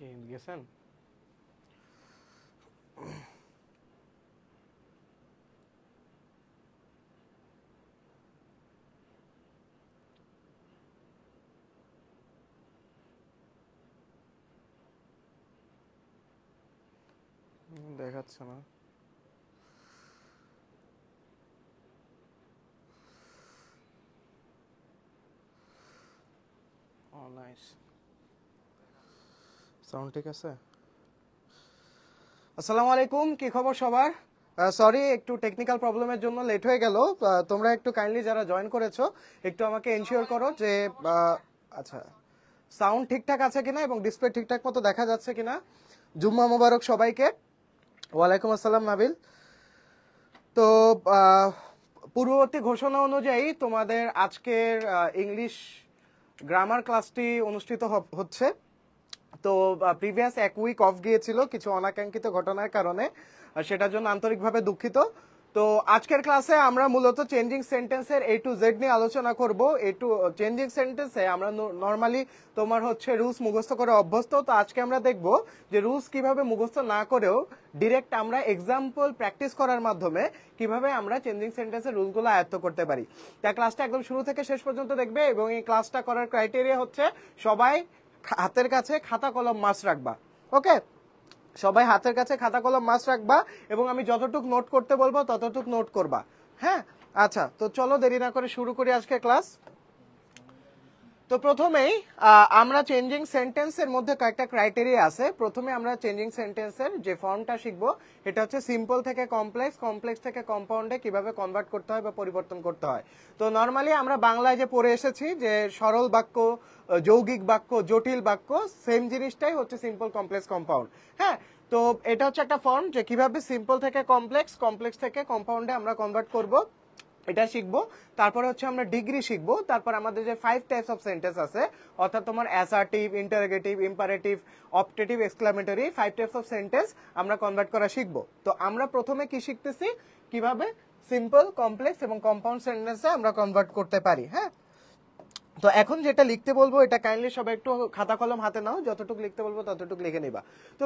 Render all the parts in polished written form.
কি গেছেন? দেখাচ্ছে না। ও নাইস, সাউন্ড ঠিক আছে। আসসালামু আলাইকুম, কি খবর সবার? সরি, একটু টেকনিক্যাল প্রবলেমের জন্য লেট হয়ে গেল। তোমরা একটু কাইন্ডলি যারা জয়েন করেছো একটু আমাকে এনশিওর করো যে আচ্ছা সাউন্ড ঠিকঠাক আছে কিনা এবং ডিসপ্লে ঠিকঠাক মতো দেখা যাচ্ছে কিনা। জুম্মা মোবারক সবাইকে। ওয়ালাইকুম আসসালাম নাবিল। তো পূর্ববর্তী ঘোষণা অনুযায়ী তোমাদের আজকের ইংলিশ গ্রামার ক্লাসটি অনুষ্ঠিত হচ্ছে। তো প্রিভিয়াস এক উইক অফ গিয়েছিল কিছু অনাকাঙ্ক্ষিত ঘটনার কারণে, সেটার জন্য আন্তরিকভাবে দুঃখিত। তো আজকের ক্লাসে আমরা মূলত চেঞ্জিং সেন্টেন্সের A to Z নিয়ে আলোচনা করব। চেঞ্জিং সেন্টেন্সে আমরা নর্মালি তোমার হচ্ছে রুলস মুখস্থ করে অভ্যস্ত। তো আজকে আমরা দেখব যে রুলস কিভাবে মুখস্থ না করেও ডিরেক্ট আমরা এক্সাম্পল প্র্যাকটিস করার মাধ্যমে কিভাবে আমরা চেঞ্জিং সেন্টেন্সের রুলসগুলো আয়ত্ত করতে পারি। তাই ক্লাসটা একদম শুরু থেকে শেষ পর্যন্ত দেখবে এবং এই ক্লাসটা করার ক্রাইটেরিয়া হচ্ছে সবাই হাতের কাছে খাতা কলম মাস্ট রাখবা। ওকে, সবাই হাতের কাছে খাতা কলম মাস্ট রাখবা এবং আমি যতটুকু নোট করতে বলবো ততটুকু নোট করবা। হ্যাঁ, আচ্ছা, তো চলো দেরি না করে শুরু করি আজকে ক্লাস। তো প্রথমেই আমরা চেঞ্জিং সেন্টেন্সের মধ্যে কয়েকটা ক্রাইটেরিয়া আছে। প্রথমে আমরা চেঞ্জিং সেন্টেন্সের যে ফর্মটা শিখবো এটা হচ্ছে সিম্পল থেকে কমপ্লেক্স, কমপ্লেক্স থেকে কম্পাউন্ডে কিভাবে কনভার্ট করতে হয় বা পরিবর্তন করতে হয়। তো নর্মালি আমরা বাংলায় যে পড়ে এসেছি যে সরল বাক্য, যৌগিক বাক্য, জটিল বাক্য, সেম জিনিসটাই হচ্ছে সিম্পল, কমপ্লেক্স, কম্পাউন্ড। হ্যাঁ, তো এটা হচ্ছে একটা ফর্ম যে কিভাবে সিম্পল থেকে কমপ্লেক্স, কমপ্লেক্স থেকে কম্পাউন্ডে আমরা কনভার্ট করব, এটা শিখবো। তারপরে হচ্ছে আমরা ডিগ্রি শিখবো। তারপর আমাদের যে 5 টাইপস অফ সেন্টেন্স আছে, অর্থাৎ তোমার assertive, interrogative, imperative, optative, exclamatory, 5 types of sentence আমরা কনভার্ট করা শিখবো। তো আমরা প্রথমে কি শিখতেছি, কিভাবে সিম্পল, কমপ্লেক্স এবং কম্পাউন্ড সেন্টেন্সে আমরা কনভার্ট করতে পারি। হ্যাঁ, তো এখন যেটা লিখতে বলবো এটা কাইন্ডলি সবাই একটু খাতা কলম হাতে নাও, যতটুকু লিখতে বলবো ততটুকু লিখে নিবা। তো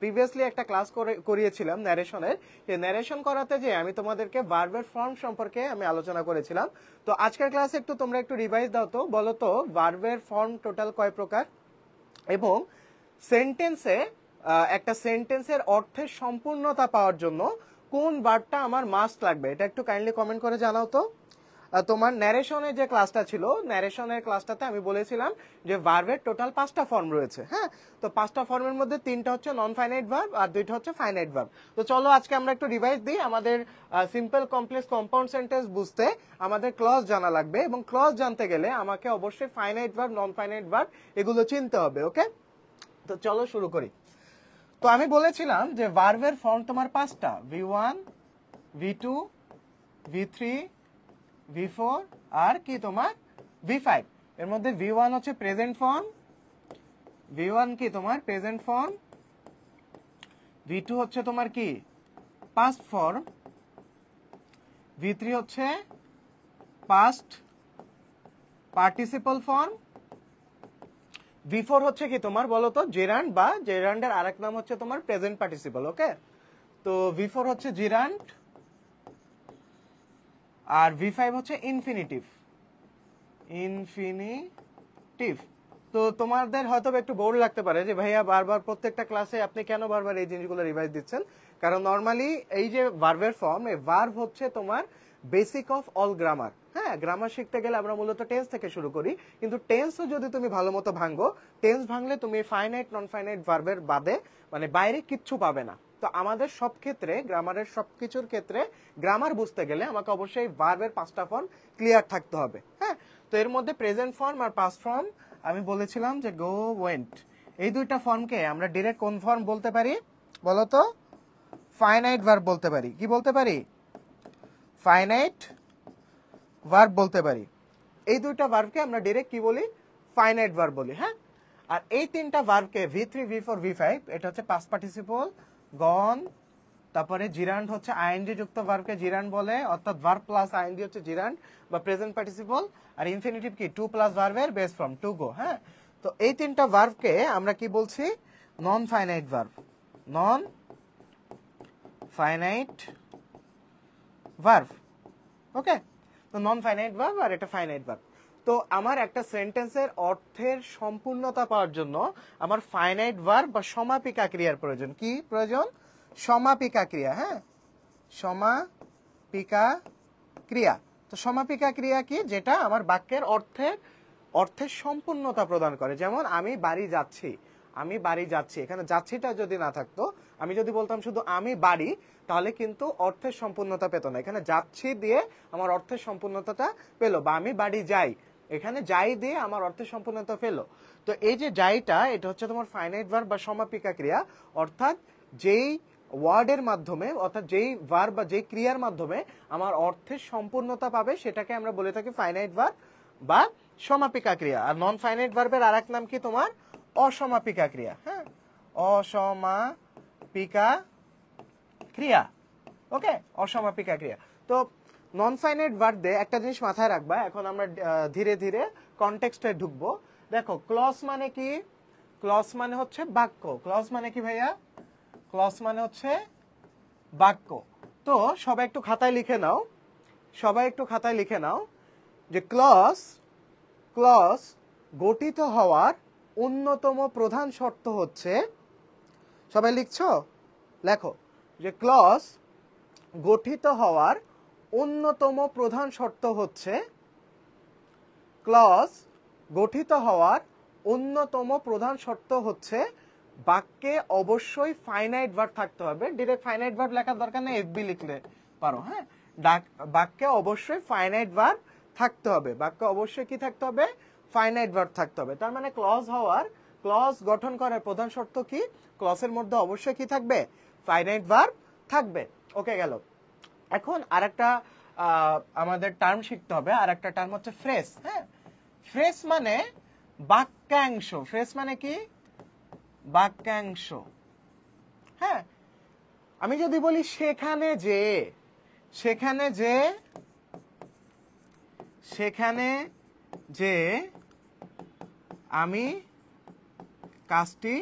প্রিভিয়াসলি একটা ক্লাস করিয়েছিলাম ন্যারেশনের। এই ন্যারেশন করাতে যে আমি তোমাদেরকে ভার্বের ফর্ম সম্পর্কে আমি আলোচনা করেছিলাম। তো আজকের ক্লাসে তোমরা একটু রিভাইজ দাও তো, বলো তো ভার্বের ফর্ম টোটাল কয় প্রকার এবং সেন্টেন্সে একটা সেন্টেন্সের অর্থের সম্পূর্ণতা পাওয়ার জন্য কোন ভার্বটা আমার মাস্ট লাগবে, এটা একটু কাইন্ডলি কমেন্ট করে জানাও তো। তোমার ন্যারেশনের যে ক্লাসটা ছিল, ন্যারেশনের ক্লাসটাতে আমি বলেছিলাম যে ভার্বের টোটাল 5টা ফর্ম রয়েছে। হ্যাঁ, তো 5টা ফর্মের মধ্যে 3টা হচ্ছে নন ফাইনাইট ভার্ব আর 2টা হচ্ছে ফাইনাইট ভার্ব। তো চলো আজকে আমরা একটু রিভাইজ দিই। আমাদের সিম্পল, কমপ্লেক্স, কম্পাউন্ড সেন্টেন্স বুঝতে আমাদের ক্লজ জানা লাগবে এবং ক্লজ জানতে গেলে আমাকে অবশ্যই finite verb, non finite verb এগুলো চিনতে হবে। ওকে, তো চলো শুরু করি। তো আমি বলেছিলাম যে ভার্বের ফর্ম তোমার 5টা, V1, V2, V3, V4 আর কি তোমার V5। এর মধ্যে V1 হচ্ছে প্রেজেন্ট ফর্ম, V1 কি তোমার প্রেজেন্ট ফর্ম, V2 হচ্ছে তোমার কি পাস্ট ফর্ম, V3 হচ্ছে পাস্ট পার্টিসিপল ফর্ম, V4 হচ্ছে কি তোমার বলো তো জেরান্ড বা জেরান্ডের আরেক নাম হচ্ছে তোমার প্রেজেন্ট পার্টিসিপল। ওকে, তো V4 হচ্ছে জেরান্ড আর V5 হচ্ছে ইনফিনিটিভ। তো তোমাদের হয়তো একটু বোর লাগতে পারে যে ভাইয়া বারবার প্রত্যেকটা ক্লাসে আপনি কেন বারবার এই জিনিসগুলো রিভাইজ দিচ্ছেন। কারণ নর্মালি এই যে ভার্বের ফর্ম, এই ভার্ব হচ্ছে তোমার বেসিক অফ অল গ্রামার। হ্যাঁ, গ্রামার শিখতে গেলে আমরা মূলত টেন্স থেকে শুরু করি, কিন্তু টেন্সও যদি তুমি ভালো মতো ভাঙো, টেন্স ভাঙলে তুমি ফাইনাইট, নন ফাইনাইট ভার্বের বাদে মানে বাইরে কিচ্ছু পাবে না। তো আমাদের সব ক্ষেত্রে, গ্রামারের সবকিছুর ক্ষেত্রে গ্রামার বুঝতে গেলে আমাকে অবশ্যই ভার্বের 5টা ফর্ম ক্লিয়ার থাকতে হবে। হ্যাঁ, তো এর মধ্যে প্রেজেন্ট ফর্ম আর পাস্ট ফর্ম আমি বলেছিলাম যে গো, ওয়েন্ট, এই দুইটা ফর্মকে আমরা ডিরেক্ট কোন ফর্ম বলতে পারি বলো তো? ফাইনাইট ভার্ব বলতে পারি। কি বলতে পারি? ফাইনাইট ভার্ব বলতে পারি। এই দুইটা ভার্বকে আমরা ডিরেক্ট কি বলি? ফাইনাইট ভার্ব বলি। হ্যাঁ, আর এই 3টা ভার্বকে V3, V4, V5 এটা হচ্ছে পাস্ট পার্টিসিপল, গন, তারপরে জিরান্ড হচ্ছে আইএনজি যুক্ত ভার্বকে জিরান্ড বলে, অর্থাৎ ভার্ব প্লাস আইএনজি হচ্ছে জিরান্ড বা প্রেজেন্ট পার্টিসিপল। আর ইনফিনিটিভ কি টু প্লাস ভার্বের বেস ফর্ম টু গো। হ্যাঁ, তো এই তিনটা ভার্বকে আমরা কি বলছি? Non finite verb. Non finite verb. Okay, তো নন ফাইনাইট ভার্ব আর এটা ফাইনাইট ভার্ব। তো আমার একটা সেন্টেন্সের অর্থের সম্পূর্ণতা পাওয়ার জন্য আমার ফাইনাইট ভার্ব বা সমাপিকা ক্রিয়ার প্রয়োজন। কি প্রয়োজন? সমাপিকা ক্রিয়া। হ্যাঁ, সমাপিকা ক্রিয়া। তো সমাপিকা ক্রিয়া কি? যেটা আমার বাক্যের অর্থের সম্পূর্ণতা প্রদান করে। যেমন আমি বাড়ি যাচ্ছি, আমি বাড়ি যাচ্ছি, এখানে যাচ্ছিটা যদি না থাকতো, আমি যদি বলতাম শুধু আমি বাড়ি, তাহলে কিন্তু অর্থের সম্পূর্ণতা পেত না। এখানে যাচ্ছি দিয়ে আমার অর্থের সম্পূর্ণতাটা পেলো। বা আমি বাড়ি যাই, এখানে যাই দিয়ে আমার অর্থের সম্পূর্ণতা পেলো। তো এই যে যাইটা, এটা হচ্ছে তোমার ফাইনাইট ভার্ব বা সমাপিকা ক্রিয়া। অর্থাৎ যেই ওয়ার্ডের মাধ্যমে, অর্থাৎ যেই ভার্ব বা যেই ক্রিয়ার মাধ্যমে আমার অর্থের সম্পূর্ণতা পাবে, সেটাকে আমরা বলে থাকি ফাইনাইট ভার্ব বা সমাপিকা ক্রিয়া। আর নন ফাইনাইট ভার্বের আরেক নাম কি তোমার? অসমাপিকা ক্রিয়া। হ্যাঁ, অসমাপিকা ক্রিয়া। ওকে, অসমাপিকা ক্রিয়া। তো নন ফাইনাইট ভার্বে একটা জিনিস মাথায় রাখবা। এখন আমরা ধীরে ধীরে কনটেক্সটে ঢুকবো। দেখো, ক্লজ মানে কি? ক্লজ মানে হচ্ছে বাক্য। ক্লজ মানে কি ভাইয়া? ক্লজ মানে হচ্ছে বাক্য। তো সবাই একটু খাতায় লিখে নাও, সবাই একটু খাতায় লিখে নাও যে ক্লজ গঠিত হওয়ার অন্যতম প্রধান শর্ত হচ্ছে, সবাই লিখছো? লেখো যে ক্লজ গঠিত হওয়ার অন্যতম প্রধান শর্ত হচ্ছে, ক্লজ গঠিত হওয়ার অন্যতম প্রধান শর্ত হচ্ছে বাক্যে অবশ্যই ফাইনাইট ভার্ব থাকতে হবে। ডিরেক্ট ফাইনাইট ভার্ব লেখার দরকার নেই, এফবি লিখলে পারো। হ্যাঁ, বাক্যে অবশ্যই ফাইনাইট ভার্ব থাকতে হবে। বাক্যে অবশ্যই কি থাকতে হবে? ফাইনাইট ভার্ব থাকতে হবে। তার মানে ক্লজ গঠন করার প্রধান শর্ত কি? ক্লজের মধ্যে অবশ্যই কি থাকবে? ফাইনাইট ভার্ব থাকবে। ওকে, গেল। এখন আরেকটা আমাদের টার্ম শিখতে হবে। আরেকটা টার্ম হচ্ছে ফ্রেজ। হ্যাঁ, ফ্রেজ মানে বাক্যাংশ। ফ্রেজ মানে কি? বাক্যাংশ। হ্যাঁ, আমি যদি বলি সেখানে যে, সেখানে যে আমি কাজটি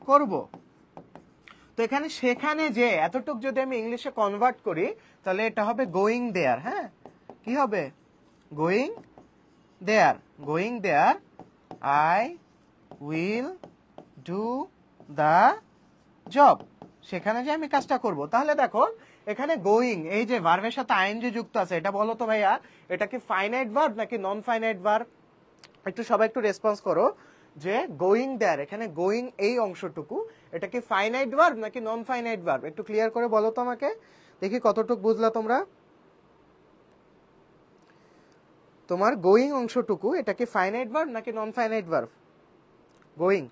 করব। তো এখানে সেখানে যে এতটুক যদি আমি ইংলিশে কনভার্ট করি, তাহলে এটা হবে গোয়িং দেয়ার। হ্যাঁ, কি হবে? Going there. Going there I will do the job. সেখানে যে আমি কাজটা করব। তাহলে দেখো, এখানে গোয়িং, এই যে ভার্বের সাথে আইএনজি যুক্ত আছে, এটা বলো তো ভাইয়া, এটা কি ফাইনাইট ভার্ব নাকি নন ফাইনাইট ভার্ব? একটু সবাই একটু রেসপন্স করো যে গোয়িং দেয়ার, এখানে গোয়িং এই অংশটুকু, এটা কি ফাইনাইট ভার্ব নাকি নন ফাইনাইট ভার্ব? একটু ক্লিয়ার করে বলো তো আমাকে, দেখি কতটুকু বুঝলা তোমরা। তোমার গোয়িং অংশটুকু, এটা কি ফাইনাইট ভার্ব নাকি নন ফাইনাইট ভার্ব? গোয়িং।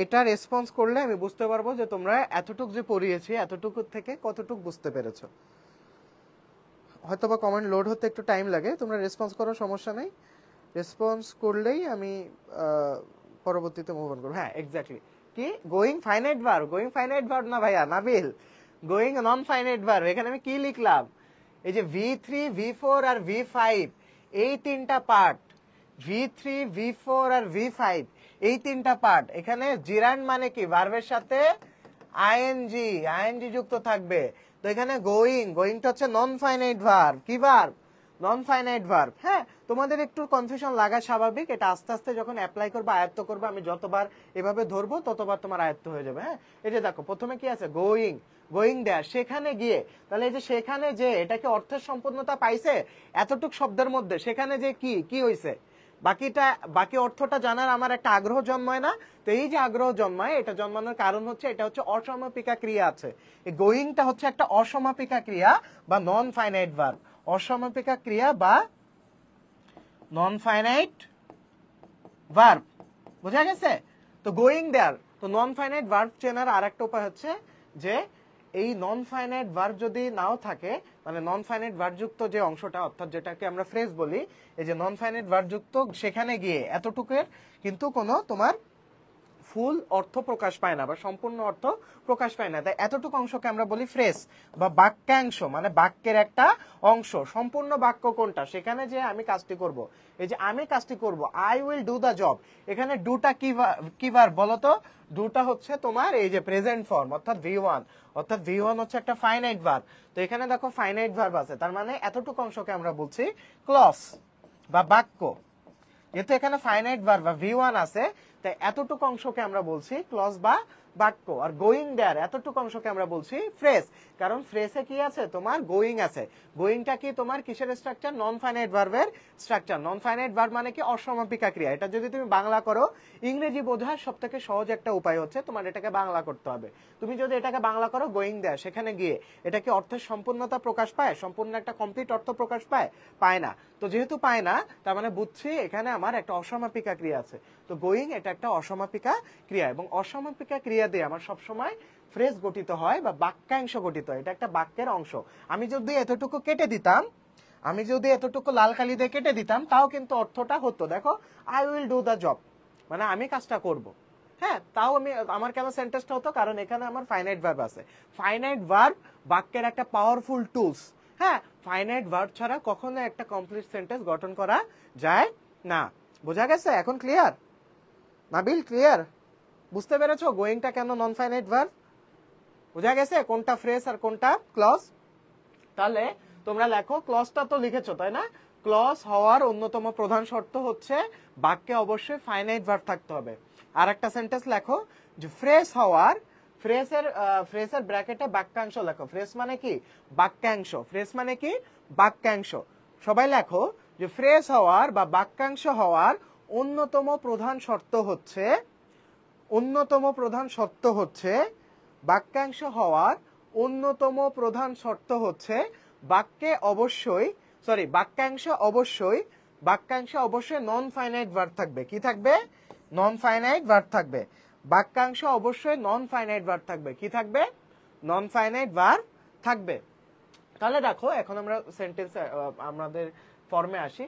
এটা রেসপন্স করলে আমি বুঝতে পারবো যে তোমরা এতটুক যে পড়িয়েছি, এতটুকু থেকে কতটুক বুঝতে পেরেছো। হয়তোবা কমেন্ট লোড হতে একটু টাইম লাগে, তোমরা রেসপন্স করো, সমস্যা নেই। রেসপন্স করলেই আমি পরবর্তীতে মুভ অন করব। হ্যাঁ, এক্স্যাক্টলি। কি going finite verb? Going finite verb না ভাইয়া, নাবিল, গোয়িং নন ফাইনাইট ভার্ব। এখানে আমি কি লিখলাম? এই যে V3, V4 আর V5, এই তিনটা পার্ট, V3, V4 আর V5, এই তিনটা পার্ট। এখানে জিরান্ড মানে কি? ভার্বের সাথে আইএনজি যুক্ত থাকবে। তো এখানে গোয়িংটা হচ্ছে নন ফাইনাইট ভার্ব। কি ভার্ব? Non finite verb. হ্যাঁ, তোমাদের একটু কনফিউশন লাগা স্বাভাবিক। এটা আস্তে আস্তে যখন অ্যাপ্লাই করবে, আয়ত্ত করবে, আমি যতবার এভাবে ধরবো ততবার তোমার আয়ত্ত হয়ে যাবে। হ্যাঁ, এই যে দেখো, প্রথমে কি আছে? গোয়িং দেয়ার, সেখানে গিয়ে। তাহলে এই যে সেখানে যে, এটা কি অর্থের সম্পূর্ণতা পাইছে এতটুক শব্দের মধ্যে? সেখানে যে কি হইছে? বাকি অর্থটা জানার আমার একটা আগ্রহ জন্মায় না? তো এই যে আগ্রহ জন্মায়, এটা জন্মানোর কারণ হচ্ছে এটা হচ্ছে অসমাপিকা ক্রিয়া আছে। এই গোয়িংটা হচ্ছে একটা অসমাপিকা ক্রিয়া বা নন ফাইনাইট ভার্ব। অসমাপিকা ক্রিয়া বা নন ফাইনাইট ভার্ব, বোঝা গেছে? তো গোয়িং দেয়ার। তো নন ফাইনাইট ভার্ব চেনার আরেকটা উপায় হচ্ছে যে এই নন ফাইনাইট ভার্ব যদি নাও থাকে, মানে নন ফাইনাইট ভার্ব যুক্ত যে অংশটা, অর্থাৎ যেটাকে আমরা ফ্রেজ বলি, এই যে নন ফাইনাইট ভার্ব যুক্ত, সেখানে গিয়ে এতটুকুর কিন্তু কোনো তোমার ফুল অর্থ প্রকাশ পায় না বা সম্পূর্ণ অর্থ প্রকাশ পায় না, তাই এতটুকু অংশকে আমরা বলি ফ্রেজ বা বাক্যাংশ, মানে বাক্যের একটা অংশ। সম্পূর্ণ বাক্য কোনটা, সেখানে যে আমি কাজটি করব, এই যে আমি কাজটি করব, I will do the job, এখানে ডুটা কি ভার্ব বলো তো? ডুটা হচ্ছে তোমার এই যে প্রেজেন্ট ফর্ম, অর্থাৎ V1, অর্থাৎ V1 হচ্ছে একটা ফাইনাইট ভার্ব। তো এখানে দেখো ফাইনাইট ভার্ব আছে, তার মানে এতটুকু অংশকে আমরা বলছি ক্লজ বা বাক্য। যেহেতু এখানে ফাইনাইট ভার্ব বা V1 আছে, তাই এতটুকু অংশকে আমরা বলছি ক্লজ বা বাক্য। আর গোয়িং দেয়ার এতটুকু অংশকে আমরা বলছি ফ্রেজ, কারণ ফ্রেজে কি আছে তোমার গোয়িং আছে। গোয়িংটা কি তোমার কিসের স্ট্রাকচার? নন ফাইনাইট ভার্বের স্ট্রাকচার। নন ফাইনাইট ভার্ব মানে কি অসমাপিকা ক্রিয়া। এটা যদি তুমি বাংলা করো, ইংরেজি বোঝার সব থেকে সহজ একটা উপায় হচ্ছে তোমার এটাকে বাংলা করতে হবে। তুমি যদি এটাকে বাংলা করো গোয়িং দেয়ার, সেখানে গিয়ে এটা কি অর্থের সম্পূর্ণতা প্রকাশ পায়? সম্পূর্ণ একটা কমপ্লিট অর্থ প্রকাশ পায়? পায় না। তো যেহেতু পায় না, তার মানে বুঝছি এখানে আমার একটা অসমাপিকা ক্রিয়া আছে। তো গোয়িং এটা একটা অসমাপিকা ক্রিয়া, এবং অসমাপিকা ক্রিয়া দিয়ে আমার সবসময় ফ্রেজ গঠিত হয় বা বাক্যাংশ গঠিত হয়। এটা একটা বাক্যের অংশ। আমি যদি এতটুকু কেটে দিতাম, আমি যদি এতটুকু লাল কালি দিয়ে কেটে দিতাম, তাও কিন্তু অর্থটা হতো, দেখো I will do the job, মানে আমি কাজটা করব। হ্যাঁ, তাও আমার কেন সেন্টেন্সটা হতো? কারণ এখানে আমার ফাইনাইট ভার্ব আছে। ফাইনাইট ভার্ব বাক্যের একটা পাওয়ারফুল টুলস। হ্যাঁ, ফাইনাইট ভার্ব ছাড়া কখনো একটা কমপ্লিট সেন্টেন্স গঠন করা যায় না। বোঝা গেছে? এখন ক্লিয়ার? নাবিল ক্লিয়ার? বুঝতে পেরেছো গোয়িংটা কেন নন ফাইনাইট ভার্ব? বোঝা গেছে কোনটা ফ্রেজ আর কোনটা ক্লজ? তাহলে তোমরা লেখো, ক্লজটা তো লিখেছো তাই না? ক্লজ হওয়ার অন্যতম প্রধান শর্ত হচ্ছে বাক্যে অবশ্যই ফাইনাইট ভার্ব থাকতে হবে। আর একটা সেন্টেন্স লেখো যে ফ্রেজ হওয়ার, ফ্রেজের ব্র্যাকেটে বাক্যাংশ লেখো। ফ্রেজ মানে কি? বাক্যাংশ। ফ্রেজ মানে কি? বাক্যাংশ। সবাই লেখো যে ফ্রেজ হওয়ার বা বাক্যাংশ হওয়ার অন্যতম প্রধান শর্ত হচ্ছে, অন্যতম প্রধান শর্ত হচ্ছে, বাক্যাংশ হওয়ার অন্যতম প্রধান শর্ত হচ্ছে বাক্যে অবশ্যই, বাক্যাংশে অবশ্যই নন ফাইনাইট ভার্ব থাকবে। কি থাকবে? নন ফাইনাইট ভার্ব থাকবে। বাক্যাংশ অবশ্যই নন ফাইনাইট ভার্ব থাকবে। কি থাকবে? নন ফাইনাইট ভার্ব থাকবে। তাহলে দেখো এখন আমরা সেন্টেন্স আমাদের ফর্মে আসি।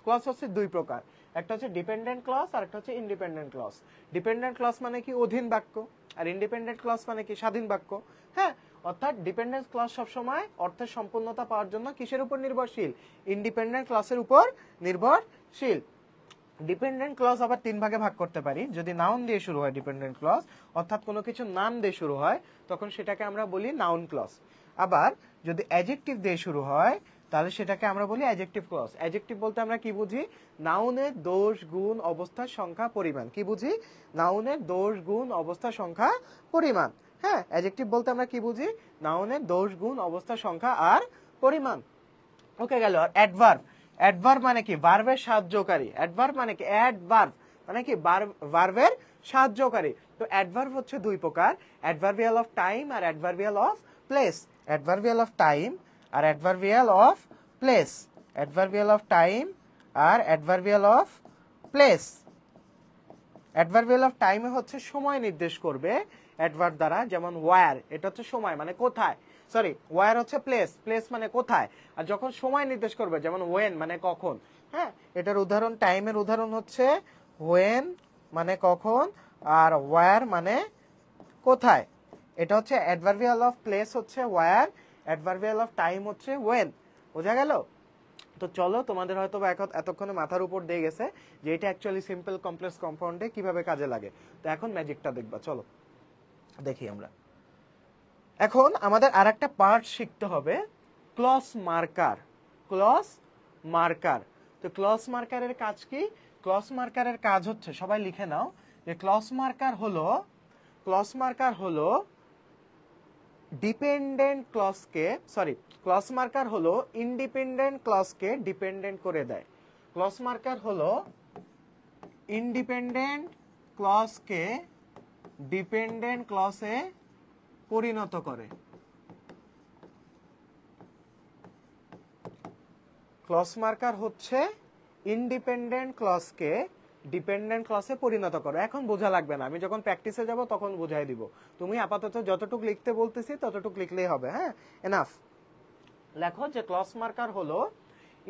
ক্লজ হচ্ছে দুই প্রকার, একটা হচ্ছে ডিপেন্ডেন্ট ক্লজ আর একটা হচ্ছে ইন্ডিপেন্ডেন্ট ক্লজ। ডিপেন্ডেন্ট ক্লজ মানে কি? অধীন বাক্য। আর ইন্ডিপেন্ডেন্ট ক্লজ মানে কি? স্বাধীন বাক্য। হ্যাঁ, অর্থাৎ ডিপেন্ডেন্ট ক্লজ সবসময় অর্থের সম্পূর্ণতা পাওয়ার জন্য কিসের উপর নির্ভরশীল? ইন্ডিপেন্ডেন্ট ক্লজের উপর নির্ভরশীল। ডিপেন্ডেন্ট ক্লজ আবার তিন ভাগে ভাগ করতে পারি। যদি নাউন দিয়ে শুরু হয় ডিপেন্ডেন্ট ক্লজ, অর্থাৎ কোনো কিছু নাম দিয়ে শুরু হয়, তখন সেটাকে আমরা বলি নাউন ক্লজ। আবার যদি অ্যাডজেক্টিভ দিয়ে শুরু হয়, তাহলে সেটাকে আমরা বলি অ্যাডজেক্টিভ ক্লজ। অ্যাডজেক্টিভ বলতে আমরা কি বুঝি? নাউনের দোষ, গুণ, অবস্থা, সংখ্যা, পরিমাণ। কি বুঝি? নাউনের দোষ, গুণ, অবস্থা, সংখ্যা, পরিমাণ। হ্যাঁ, অ্যাডজেক্টিভ বলতে আমরা কি বুঝি? নাউনের দোষ, গুণ, অবস্থা, সংখ্যা আর পরিমাণ। ওকে গেল। আর অ্যাডভার্ব, অ্যাডভার্ব মানে কি? ভার্বের সাহায্যকারী। অ্যাডভার্ব মানে কি? অ্যাডভার্ব মানে কি? ভার্বের সাহায্যকারী। তো অ্যাডভার্ব হচ্ছে দুই প্রকার, অ্যাডভার্বিয়াল অফ টাইম আর adverbial of place. Adverbial of time আর adverbial of place. Adverbial of time আর adverbial of place. Adverbial of টাইমে হচ্ছে সময় নির্দেশ করবে অ্যাডভার্ব দ্বারা, যেমন ওয়্যার, এটা হচ্ছে সময় মানে কোথায়। ওয়্যার হচ্ছে প্লেস মানে কোথায়। আর যখন সময় নির্দেশ করবে, যেমন ওয়েন মানে কখন। হ্যাঁ, এটার উদাহরণ, টাইমের উদাহরণ হচ্ছে ওয়েন মানে কখন, আর ওয়্যার মানে কোথায়। এটা হচ্ছে অ্যাডভার্বিয়াল অফ প্লেস হচ্ছে ওয়্যার, অ্যাডভার্বিয়াল অফ টাইম হচ্ছে ওয়েন। বোঝা গেল? তো চলো, তোমাদের হয়তো এতক্ষণে মাথার উপর দিয়ে গেছে যে এটা অ্যাকচুয়ালি সিম্পল কমপ্লেক্স কম্পাউন্ডে কিভাবে কাজে লাগে। তো এখন ম্যাজিকটা দেখবা, চলো দেখি আমরা। এখন আমাদের আরেকটা পার্ট শিখতে হবে, ক্লজ মার্কার। Clause marker. তো ক্লজ মার্কারের কাজ কি? ক্লজ মার্কারের কাজ হচ্ছে, সবাই লিখে নাও, যে ক্লজ মার্কার হলো ডিপেন্ডেন্ট ক্লজকে, ক্লজ মার্কার হলো ইন্ডিপেন্ডেন্ট ক্লজকে ডিপেন্ডেন্ট করে দেয়। ক্লজ মার্কার হলো ইন্ডিপেন্ডেন্ট ক্লজকে ডিপেন্ডেন্ট ক্লজে পরিণত করে। ক্লজ মার্কার হচ্ছে ইন্ডিপেন্ডেন্ট ক্লজকে ডিপেন্ডেন্ট ক্লজে পরিণত করো। এখন বোঝা লাগবে না, আমি যখন প্র্যাকটিসে যাব তখন বুঝাই দিব। তুমি আপাতত যতটুকু লিখতে বলতেছি ততটুকু লিখলেই হবে। হ্যাঁ, এনাফ। লেখো যে ক্লজ মার্কার হলো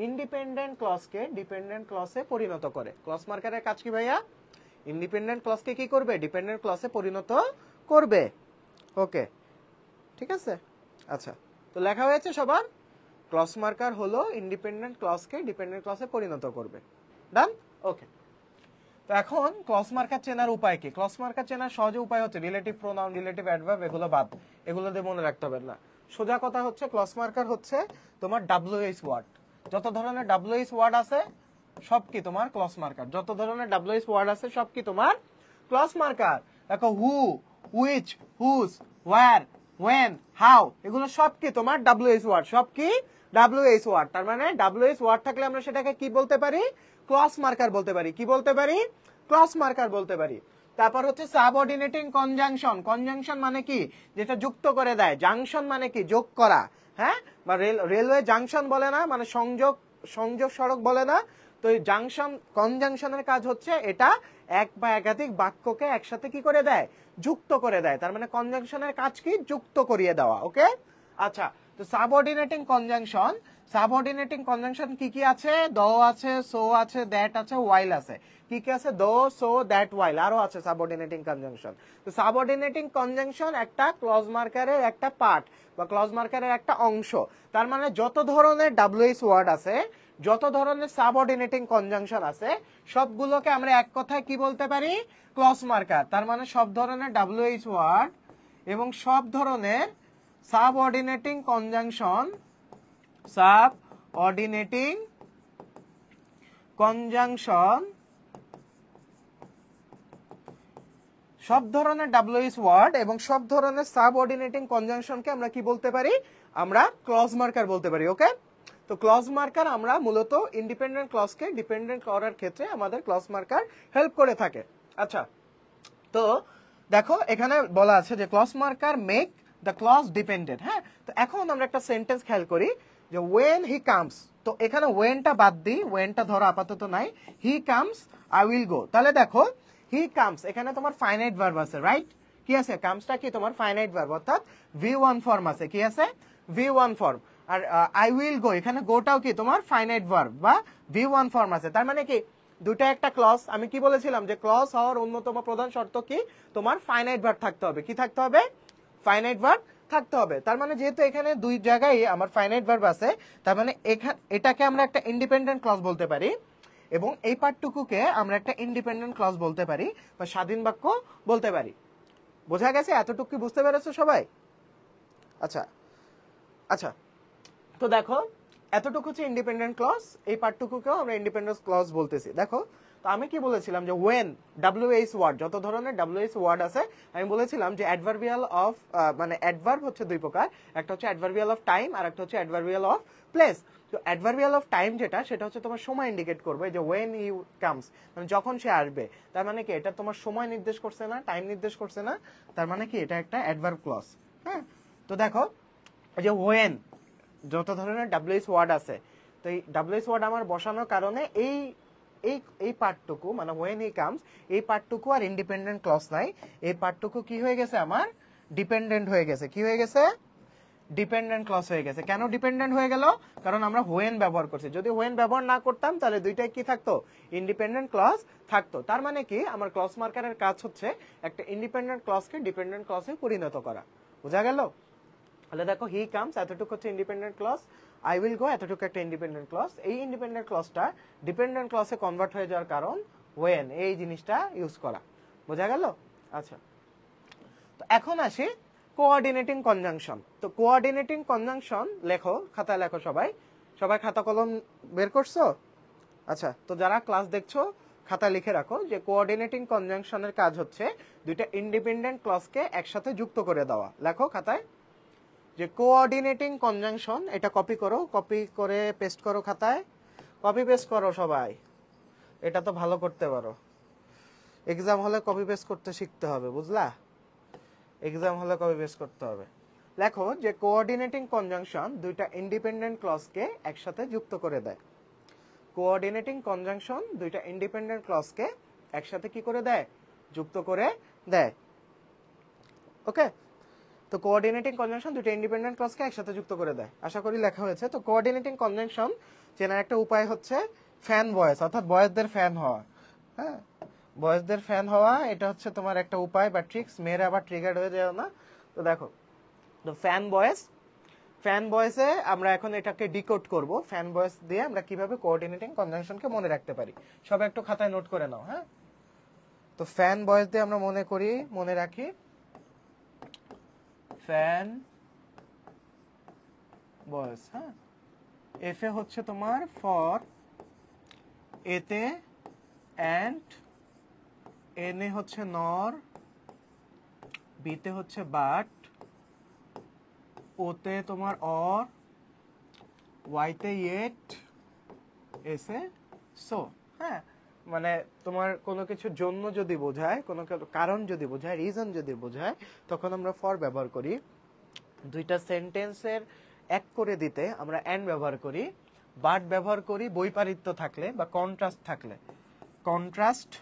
ইন্ডিপেন্ডেন্ট ক্লজকে ডিপেন্ডেন্ট ক্লজে পরিণত করে। ক্লজ মার্কারের কাজ কি ভাইয়া? ইন্ডিপেন্ডেন্ট ক্লজকে কি করবে, ডিপেন্ডেন্ট ক্লজে পরিণত করবে। ওকে, ঠিক আছে। আচ্ছা, তো লেখা হয়েছে সবার, ক্লজ মার্কার হলো ইন্ডিপেন্ডেন্ট ক্লজকে ডিপেন্ডেন্ট ক্লজে পরিণত করবে। ডান? ওকে। তো এখন ক্লজ মার্কার চেনার উপায় কি? ক্লজ মার্কার চেনার সহজ উপায় হচ্ছে রিলেটিভ প্রোনাউন, রিলেটিভ অ্যাডভার্ব, এগুলো বাদ, এগুলো দিয়ে মনে রাখতে হবে না। সোজা কথা হচ্ছে ক্লজ মার্কার হচ্ছে তোমার WH ওয়ার্ড। যত ধরনের WH ওয়ার্ড আছে সব কি তোমার ক্লজ মার্কার। যত ধরনের WH ওয়ার্ড আছে সব কি তোমার ক্লজ মার্কার। দেখো who, which, whose, where, when, how, এগুলো সব কি তোমার WH ওয়ার্ড। সব কি WH ওয়ার্ড। তার মানে WH ওয়ার্ড থাকলে আমরা সেটাকে কি বলতে পারি? ক্লজ মার্কার বলতে পারি। কি বলতে পারি? ক্লজ মার্কার বলতে পারি। তারপর হচ্ছে সাবঅর্ডিনেটিং কনজাংশন। কনজাংশন মানে কি? যেটা যুক্ত করে দেয়। জাংশন মানে কি? যোগ করা। হ্যাঁ, বা রেলওয়ে জাংশন বলে না, মানে সংযোগ সড়ক বলে না। তো এই জাংশন, কনজাংশনের কাজ হচ্ছে এটা এক বা একাধিক বাক্যকে একসাথে কি করে দেয়? যুক্ত করে দেয়। তার মানে কনজাংশনের কাজ কি? যুক্ত করিয়ে দেওয়া। ওকে, আচ্ছা। তো সাবঅর্ডিনেটিং কনজাংশন, সাবঅর্ডিনেটিং কনজাংশন কি কি আছে? দ আছে, সো আছে, দ্যাট আছে, ওয়াইল আছে। কি কি আছে? দ, সো, দ্যাট, ওয়াইল, আরো আছে সাবঅর্ডিনেটিং কনজাংশন। তো সাবঅর্ডিনেটিং কনজাংশন একটা ক্লজ মার্কারের একটা পার্ট বা ক্লজ মার্কারের একটা অংশ। তার মানে যত ধরনের WH ওয়ার্ড আছে, যত ধরনের সাবঅর্ডিনেটিং কনজাংশন আছে, সবগুলোকে আমরা এক কথায় কি বলতে পারি? Clause marker. তার মানে সব ধরনের WH ওয়ার্ড এবং সব ধরনের সাবঅর্ডিনেটিং কনজাংশন, সাবঅর্ডিনেটিং কনজাংশন, সব ধরনের WH ওয়ার্ড এবং সব ধরনের সাবঅর্ডিনেটিং কনজাংশনকে আমরা কি বলতে পারি? আমরা ক্লজ মার্কার বলতে পারি। ওকে, তো ক্লজ মার্কার আমরা মূলত ইন্ডিপেন্ডেন্ট ক্লজকে ডিপেন্ডেন্ট করার ক্ষেত্রে আমাদের ক্লজ মার্কার হেল্প করে থাকে। আচ্ছা, তো দেখো এখানে বলা আছে যে clause marker make the clause dependent. হ্যাঁ, তো এখন আমরা একটা সেন্টেন্স খেয়াল করি যে ওয়েন হি কামস। তো এখানে ওয়েনটা বাদ দিই, ওয়েনটা ধরো আপাতত নাই। হি কামস, আই উইল গো। তাহলে দেখো হি কামস, এখানে তোমার ফাইনাইট ভার্ব আছে, রাইট? কি আছে? কামসটা কি তোমার ফাইনাইট ভার্ব, অর্থাৎ V1 ফর্ম আছে। কি আছে? V1 form. আর আই উইল গো, এখানে গোটাও কি তোমার ফাইনাইট ভার্ব বা V1 ফর্ম আছে। তার মানে কি দুটো একটা ক্লজ। আমি কি বলেছিলাম যে ক্লজ হওয়ার অন্যতম প্রধান শর্ত কি? তোমার ফাইনাইট ভার্ব থাকতে হবে। কি থাকতে হবে? ফাইনাইট ভার্ব থাকতে হবে। তার মানে যেহেতু এখানে দুই জায়গায় আমার ফাইনাইট ভার্ব আছে, তার মানে এটাকে আমরা একটা ইন্ডিপেন্ডেন্ট ক্লজ বলতে পারি এবং এই পার্টটুকুকে আমরা একটা ইন্ডিপেন্ডেন্ট ক্লজ বলতে পারি বা স্বাধীন বাক্য বলতে পারি। বোঝা গেছে? এতটুকু কি বুঝতে পেরেছো সবাই? আচ্ছা আচ্ছা, তো দেখো এতটুকু হচ্ছে ইন্ডিপেন্ডেন্ট ক্লজ, এই পার্টটুকুকেও আমরা ইন্ডিপেন্ডেন্ট ক্লজ বলতেছি। দেখো, তো আমি কি বলেছিলাম যে ওয়েন WH ওয়ার্ড, যত ধরনের WH ওয়ার্ড আছে, আমি বলেছিলাম যে অ্যাডভার্বিয়াল অফ, মানে অ্যাডভার্ব হচ্ছে দুই প্রকার, একটা হচ্ছে অ্যাডভার্বিয়াল অফ টাইম আর একটা হচ্ছে অ্যাডভার্বিয়াল অফ প্লেস। তো অ্যাডভার্বিয়াল অফ টাইম যেটা, সেটা হচ্ছে তোমার সময় ইন্ডিকেট করবে, যে ওয়েন হি কামস, মানে যখন সে আসবে। তার মানে কি এটা তোমার সময় নির্দেশ করছে না, টাইম নির্দেশ করছে না। তার মানে কি এটা একটা অ্যাডভার্ব ক্লজ। হ্যাঁ, তো দেখো যে ওয়েন, যত ধরনের WH ওয়ার্ড আছে, তো এই WH ওয়ার্ড আমার বসানোর কারণে এই এই এই পার্টটুকু, মানে ওয়েন হি কামস, এই পার্টটুকু আর ইন্ডিপেন্ডেন্ট ক্লজ নাই। এই পার্টটুকু কি হয়ে গেছে? আমার ডিপেন্ডেন্ট হয়ে গেছে। কি হয়ে গেছে? ডিপেন্ডেন্ট ক্লজ হয়ে গেছে। কেন ডিপেন্ডেন্ট হয়ে গেল? কারণ আমরা হোয়েন ব্যবহার করছি। যদি হোয়েন ব্যবহার না করতাম তাহলে দুইটাই কি থাকতো? ইন্ডিপেন্ডেন্ট ক্লজ থাকতো। তার মানে কি আমার ক্লজ মার্কারের কাজ হচ্ছে একটা ইন্ডিপেন্ডেন্ট ক্লজকে ডিপেন্ডেন্ট ক্লজে পরিণত করা। বোঝা গেল? তাহলে দেখো হি কামস এতটুকু হচ্ছে independent clause, I will go এতটুকু একটা ইন্ডিপেন্ডেন্ট ক্লজ। এই ইন্ডিপেন্ডেন্ট ক্লজটা ডিপেন্ডেন্ট ক্লজে কনভার্ট হয়ে যাওয়ার কারণ ওয়েন, এই জিনিসটা ইউজ করা। বোঝা গেল? আচ্ছা, তো এখন আসি কোঅর্ডিনেটিং কনজাংশন। তো কোঅর্ডিনেটিং কনজাংশন লেখো, খাতায় লেখো সবাই। সবাই খাতা কলম বের করছো? আচ্ছা, তো যারা ক্লাস দেখছো খাতায় লিখে রাখো যে কোঅর্ডিনেটিং কনজাংশনের কাজ হচ্ছে দুইটা ইন্ডিপেন্ডেন্ট ক্লজকে একসাথে যুক্ত করে দেওয়া। লেখো খাতায় যে কোঅর্ডিনেটিং কনজাংশন, এটা কপি করো, কপি করে পেস্ট করো খাতায়, কপি পেস্ট করো সবাই। এটা তো ভালো করতে পারো, এক্সাম হলে কপি পেস্ট করতে শিখতে হবে, বুঝলা? এক্সাম হলে কপি পেস্ট করতে হবে। লেখো যে কোঅর্ডিনেটিং কনজাংশন দুইটা ইন্ডিপেন্ডেন্ট ক্লজকে একসাথে যুক্ত করে দেয়। কোঅর্ডিনেটিং কনজাংশন দুইটা ইন্ডিপেন্ডেন্ট ক্লজকে একসাথে কি করে দেয়? যুক্ত করে দেয়। ওকে, তো কোঅর্ডিনেটিং কনজাংশন দুটো ইন্ডিপেন্ডেন্ট ক্লজকে একসাথে যুক্ত করে দেয়। আশা করি লেখা হয়েছে। তো কোঅর্ডিনেটিং কনজাংশন চেনার একটা উপায় হচ্ছে ফ্যান ভয়েস, অর্থাৎ বয়েজদের ফ্যান হওয়া। হ্যাঁ, বয়েজদের ফ্যান হওয়া এটা হচ্ছে তোমার একটা উপায় বা ট্রিক্স, মেয়েরা আবার ট্রিগার্ড হয়ে যায় না। তো দেখো, তো ফ্যান বয়েসে আমরা এখন এটাকে ডিকোড করব। ফ্যান বয়েস দিয়ে আমরা কিভাবে কোঅর্ডিনেটিং কনজাংশনকে মনে রাখতে পারি, সবাই একটু খাতায় নোট করে নাও। হ্যাঁ, তো ফ্যান বয়েস দিয়ে আমরা মনে রাখি ফ্যান বয়েস। হ্যাঁ, এফ এ হচ্ছে তোমার ফর, এতে অ্যান্ড, এন এ হচ্ছে নর, বিতে হচ্ছে বাট, ওতে তোমার অর, ওয়াইতে ইয়েট, এসে সো। হ্যাঁ, মানে তোমার কোনো কিছুর জন্য যদি বোঝায়, কোনো কারণ যদি বোঝায়, রিজন যদি বোঝায়, তখন আমরা ফর ব্যবহার করি। দুইটা সেন্টেন্সের এক করে দিতে আমরা অ্যান্ড ব্যবহার করি। বাট ব্যবহার করি বৈপারীত্য থাকলে বা কন্ট্রাস্ট থাকলে, কন্ট্রাস্ট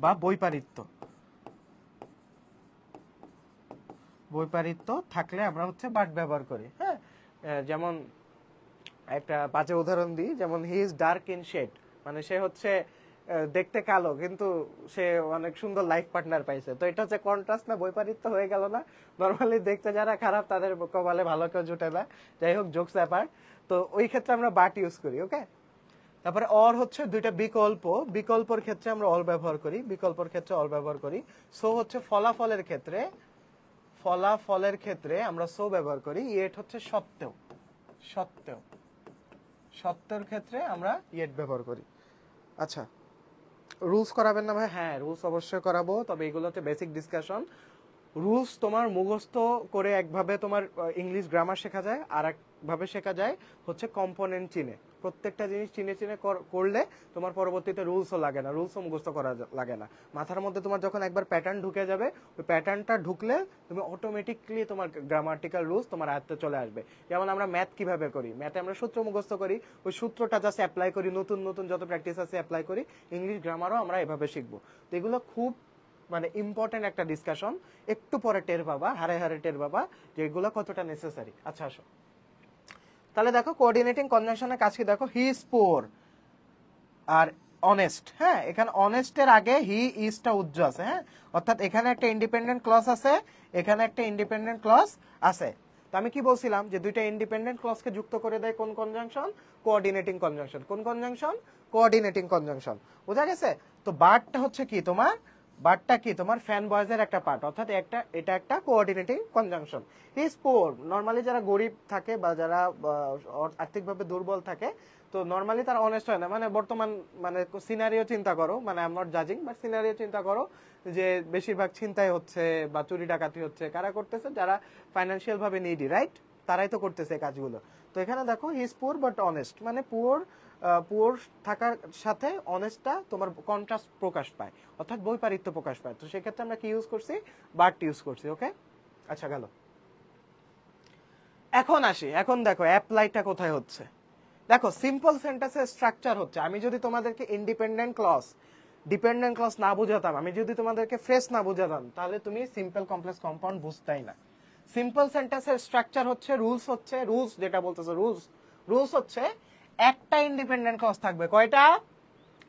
বা বৈপারীত্য থাকলে আমরা হচ্ছে বাট ব্যবহার করি। হ্যাঁ, যেমন একটা বাজে উদাহরণ দিই, যেমন he is dark in shade, মানে সে হচ্ছে দেখতে কালো কিন্তু সে অনেক সুন্দর লাইফ পার্টনার পাইছে। তো এটা হচ্ছে কন্ট্রাস্ট না বৈপরীত্য হয়ে গেল না? নরমালি দেখতে যারা খারাপ তাদের কপালে ভালো কেউ জুটে না। যাই হোক, জোকস ব্যাপার। তো ওই ক্ষেত্রে আমরা বাট ইউজ করি। ওকে, তারপরে অর হচ্ছে দুইটা বিকল্পর ক্ষেত্রে আমরা অল ব্যবহার করি। সো হচ্ছে ফলাফলের ক্ষেত্রে আমরা সো ব্যবহার করি। ইয়েট হচ্ছে সত্যের ক্ষেত্রে আমরা ইয়েট ব্যবহার করি। আচ্ছা, রুলস করাবেন না ভাই? হ্যাঁ, রুলস অবশ্যই করাবো, তবে এগুলো হচ্ছে বেসিক ডিসকাশন। রুলস তোমার মুখস্থ করে একভাবে তোমার ইংলিশ গ্রামার শেখা যায়, আর একভাবে শেখা যায় হচ্ছে কম্পোনেন্ট চিনে। প্রত্যেকটা জিনিস চিনে করলে তোমার পরবর্তীতে রুলসও লাগে না, রুলসও মুখস্থ করা লাগে না। মাথার মধ্যে তোমার যখন একবার প্যাটার্ন ঢুকে যাবে, ওই প্যাটার্নটা ঢুকলে তুমি অটোমেটিকলি তোমার গ্রামাটিক্যাল রুলস তোমার আয়ত্তে চলে আসবে। যেমন আমরা ম্যাথ কিভাবে করি, ম্যাথে আমরা সূত্র মুখস্থ করি, ওই সূত্রটা জাস্ট অ্যাপ্লাই করি, নতুন যত প্র্যাকটিস আছে অ্যাপ্লাই করি। ইংলিশ গ্রামারও আমরা এভাবে শিখবো। তো এগুলো খুব মানে ইম্পর্টেন্ট একটা ডিসকাশন। একটু পরে টের পাবা, হারে টের পাবা যে এগুলো কতটা নেসেসারি। আচ্ছা, আসো তাহলে দেখো কোঅর্ডিনেটিং কনজাংশনের কাজ কি দেখো, he is poor R honest. হ্যাঁ, এখানে অনেস্টের আগে হি ইজটা উজ্জ্ব আছে। হ্যাঁ, অর্থাৎ এখানে একটা ইন্ডিপেন্ডেন্ট ক্লজ আছে, এখানে একটা ইন্ডিপেন্ডেন্ট ক্লজ আছে। তো আমি কি বলছিলাম যে দুইটা ইন্ডিপেন্ডেন্ট ক্লজকে যুক্ত করে দেয় কোন কনজাংশন? Coordinating conjunction. কোন কনজাংশন? Coordinating conjunction. বোঝা গেছে? তো বাটটা হচ্ছে কি তোমার ফ্যান বয়েজের একটা পার্ট, অর্থাৎ এটা একটা coordinating conjunction. Is poor, normally যারা গরিব থাকে বা যারা আর্থিকভাবে দুর্বল থাকে, তো নরমালি তারা অনেস্ট হয় না। মানে বর্তমান মানে সিনারিও চিন্তা করো, মানে আই এম নট জাজিং, বাট সিনারিও চিন্তা করো যে বেশিরভাগ ছিনতাই হচ্ছে বা চুরি ডাকাতি হচ্ছে, কারা করতেছে? যারা ফাইন্যান্সিয়াল ভাবে নিডি, রাইট? তারাই তো করতেছে এই কাজগুলো। তো এখানে দেখো হি ইজ পুর বাট অনেস্ট, মানে পুয়ার থাকার সাথে অনেস্টটা তোমার কন্ট্রাস্ট প্রকাশ পায়, অর্থাৎ বৈপারীত্য প্রকাশ পায়। তো সেক্ষেত্রে আমরা কি ইউজ করছি? বাট ইউজ করছি। ওকে, আচ্ছা গেল। এখন আসি, এখন দেখো অ্যাপ্লাইটা কোথায় হচ্ছে। দেখো সিম্পল সেন্টেন্সের স্ট্রাকচার হচ্ছে, আমি যদি তোমাদেরকে ইন্ডিপেন্ডেন্ট ক্লজ ডিপেন্ডেন্ট ক্লজ না বুঝাতাম, আমি যদি তোমাদেরকে ফ্রেজ না বুঝাতাম, তাহলে তুমি সিম্পল কমপ্লেক্স কম্পাউন্ড বুঝতাই না। সিম্পল সেন্টেন্সের স্ট্রাকচার হচ্ছে, রুলস যেটা বলতেছে, রুলস হচ্ছে একটা ইন্ডিপেন্ডেন্ট ক্লজ থাকবে। কয়টা?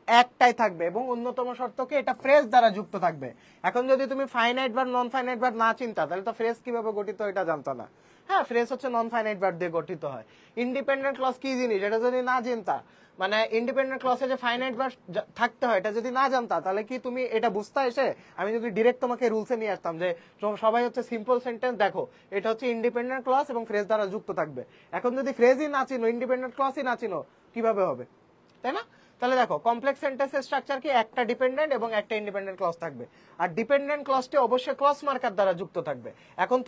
একটাই থাকবে, এবং অন্যতম শর্ত কি? এটা ফ্রেজ দ্বারা যুক্ত থাকবে। এখন যদি তুমি finite verb non finite verb না চিন্তা, তাহলে তো ফ্রেজ কিভাবে গঠিত এটা জানতো না। হ্যাঁ, ফ্রেজ হচ্ছে নন ফাইনাইট ভার্ব দিয়ে গঠিত হয়। ইন্ডিপেন্ডেন্ট ক্লজ কি জিনিস এটা যদি না চিন্তা, মানে ইন্ডিপেন্ডেন্ট ক্লজে যে ফাইনাইট ভার্ব থাকতে হয় এটা যদি না জানতা, তাহলে কি তুমি এটা বুঝতে এসে আমি যদি ডিরেক্ট তোমাকে রুলসে নিয়ে আসতাম যে সবাই হচ্ছে সিম্পল সেন্টেন্স দেখো, এটা হচ্ছে ইন্ডিপেন্ডেন্ট ক্লজ এবং ফ্রেজ দ্বারা যুক্ত থাকবে। এখন যদি ফ্রেজই না চিনো, ইন্ডিপেন্ডেন্ট ক্লজই না চিনো, কিভাবে হবে? তাই না? তাহলে দেখো কমপ্লেক্স সেন্টেন্সের স্ট্রাকচার কি? একটা ডিপেন্ডেন্ট এবং একটা ইন্ডিপেন্ডেন্ট ক্লজ থাকবে, আর ডিপেন্ডেন্ট ক্লজটি অবশ্যই ক্লজ মার্কার দ্বারা যুক্ত থাকবে। এখন